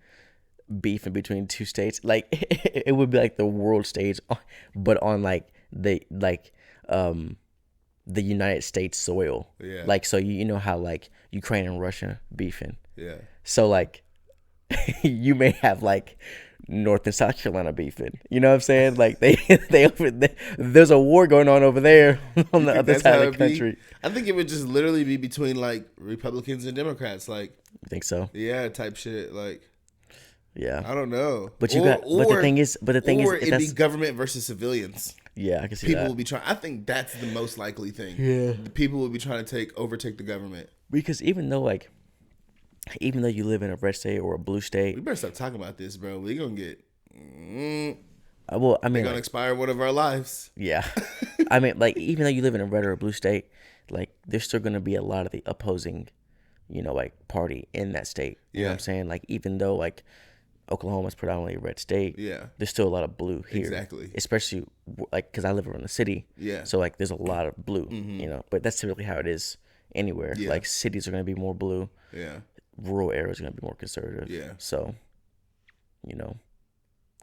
beef in between two states. Like it would be like the world stage, but on like the United States soil. Yeah. Like so you know how like Ukraine and Russia beefing. Yeah. So like you may have like North and South Carolina beefing. You know what I'm saying? Like there's a war going on over there on the other side of the country. I think it would just literally be between like Republicans and Democrats. Like, you think so? Yeah, type shit. Like, yeah, I don't know. But the thing is, it'd be government versus civilians. Yeah, I can see people that. Will be trying. I think that's the most likely thing. Yeah, the people will be trying to overtake the government. Because even though you live in a red state or a blue state, we better stop talking about this, bro. We gonna get. Well, I mean, they're gonna expire one of our lives. Yeah, I mean, like even though you live in a red or a blue state, like there's still gonna be a lot of the opposing, you know, like party in that state. You know what I'm saying? Like even though like Oklahoma's predominantly a red state, there's still a lot of blue here. Exactly. Especially like because I live around the city. Yeah. So like there's a lot of blue. You know, but that's typically how it is anywhere. Yeah. Like cities are gonna be more blue. Yeah. Rural areas are gonna be more conservative. Yeah. So, you know,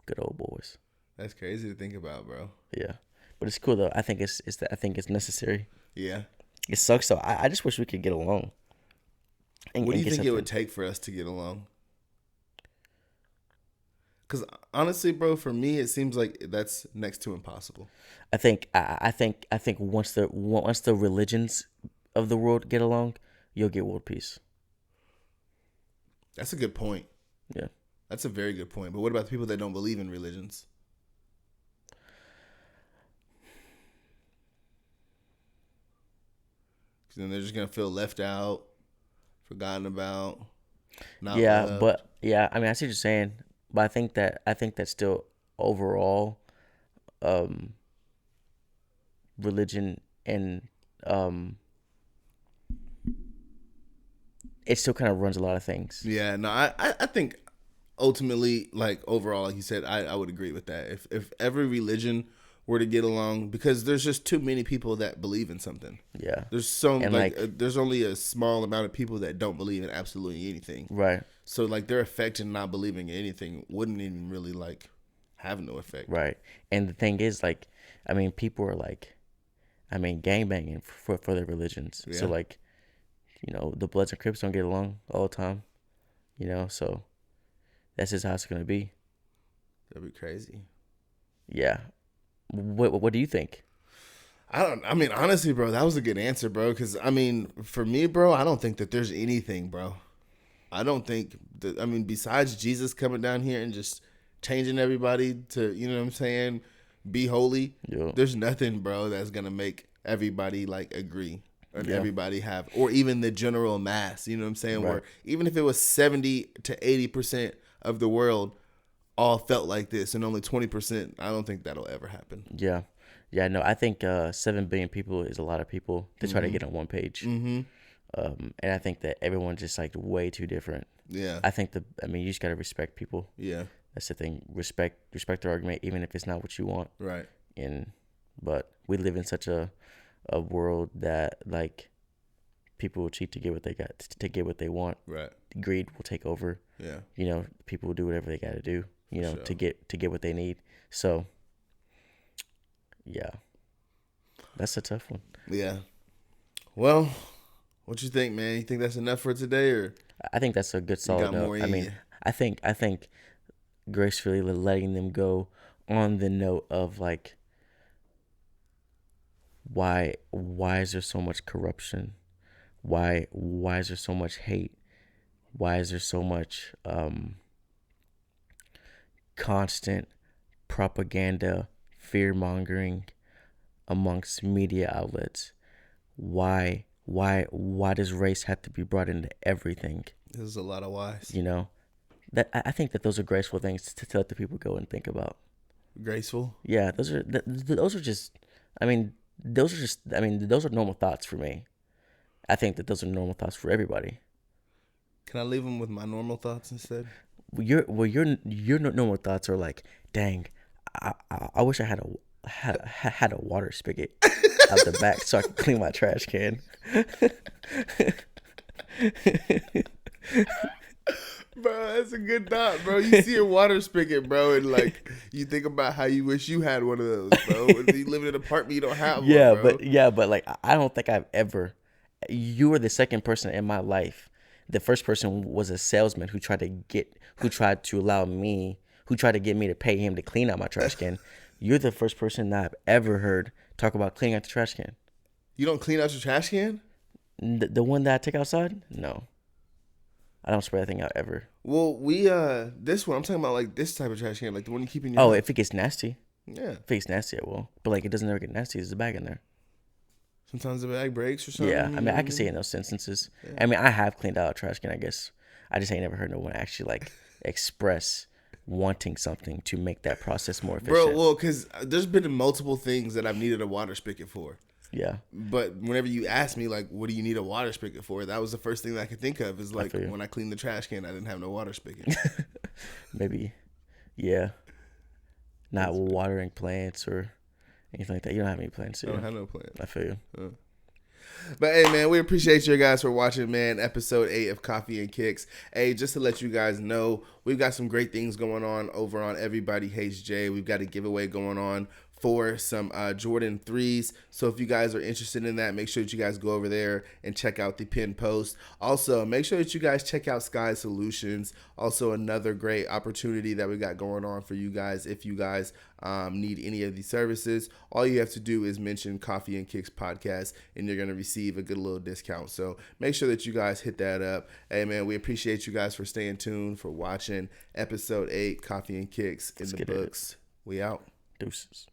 good old boys. That's crazy to think about, bro. Yeah, but it's cool though. I think I think it's necessary. Yeah. It sucks though. I just wish we could get along. What do you think it would take for us to get along? Because honestly, bro, for me, it seems like that's next to impossible. I think once the religions of the world get along, you'll get world peace. That's a good point. Yeah. That's a very good point. But what about the people that don't believe in religions? Because then they're just going to feel left out, forgotten about, not loved. But yeah, I mean, I see what you're saying. But I think that still overall, religion and it still kind of runs a lot of things. Yeah, no, I think ultimately, like overall, like you said, I would agree with that. If every religion were to get along, because there's just too many people that believe in something. Yeah. There's there's only a small amount of people that don't believe in absolutely anything. Right. So like their effect in not believing in anything wouldn't even really like have no effect. Right. And the thing is, like, I mean, people are like, I mean, gangbanging for their religions. Yeah. So like, you know, the Bloods and Crips don't get along all the time. You know, so that's just how it's gonna be. That'd be crazy. Yeah. What do you think? I mean, honestly, bro, that was a good answer, bro. Because I mean, for me, bro, I don't think that there's anything, bro. I don't think that. I mean, besides Jesus coming down here and just changing everybody to, you know what I'm saying, be holy. Yeah. There's nothing, bro, that's gonna make everybody like agree or everybody have, or even the general mass. You know what I'm saying? Right. Where even if it was 70 to 80% of the world all felt like this, and only 20%, I don't think that'll ever happen. Yeah. Yeah, no, I think 7 billion people is a lot of people to try to get on one page. Mm-hmm. And I think that everyone's just like way too different. Yeah. I think you just got to respect people. Yeah. That's the thing. Respect their argument, even if it's not what you want. Right. But we live in such a world that like people will cheat to get what they got, to get what they want. Right. Greed will take over. Yeah. You know, people will do whatever they got to do, you know, Sure. to get what they need. So, yeah, that's a tough one. Yeah. Well, what you think, man? You think that's enough for today, or I think that's a good solid note. I mean, I think gracefully letting them go on the note of like, why is there so much corruption? Why is there so much hate? Why is there so much constant propaganda, fear mongering amongst media outlets? Why does race have to be brought into everything? There's a lot of whys. You know, that I think that those are graceful things to let the people go and think about. Graceful? Yeah, those are just. I mean, those are normal thoughts for me. I think that those are normal thoughts for everybody. Can I leave them with my normal thoughts instead? Your normal thoughts are like, dang, I wish I had a water spigot out the back so I could clean my trash can. Bro, that's a good thought, bro. You see a water spigot, bro, and like you think about how you wish you had one of those, bro. If you live in an apartment, you don't have one, bro. But like I don't think I've ever. You were the second person in my life. The first person was a salesman who tried to get me to pay him to clean out my trash can. You're the first person that I've ever heard talk about cleaning out the trash can. You don't clean out your trash can? The one that I take outside? No. I don't spray that thing out ever. Well, this one, I'm talking about like this type of trash can, like the one you keep in your house. If it gets nasty. Yeah. If it gets nasty, it will. But like it doesn't ever get nasty. There's a bag in there. Sometimes the bag breaks or something. Yeah, I mean, I can see it in those instances. Yeah. I mean, I have cleaned out a trash can, I guess. I just ain't never heard no one actually like express wanting something to make that process more efficient. Bro, well, because there's been multiple things that I've needed a water spigot for. Yeah. But whenever you ask me, like, what do you need a water spigot for? That was the first thing that I could think of is like when I cleaned the trash can, I didn't have no water spigot. Maybe. Yeah. Not watering plants or anything like that. You don't have any plants, do you? I don't have no plants. I feel you. But hey, man, we appreciate you guys for watching, man. Episode 8 of Coffee and Kicks. Hey, just to let you guys know, we've got some great things going on over on Everybody Hates Jay. We've got a giveaway going on for some Jordan 3s. So if you guys are interested in that, make sure that you guys go over there and check out the pinned post. Also, make sure that you guys check out Sky Solutions. Also, another great opportunity that we got going on for you guys. If you guys need any of these services, all you have to do is mention Coffee and Kicks podcast and you're going to receive a good little discount. So make sure that you guys hit that up. Hey, man, we appreciate you guys for staying tuned, for watching episode 8, Coffee and Kicks in the books. We out. Deuces.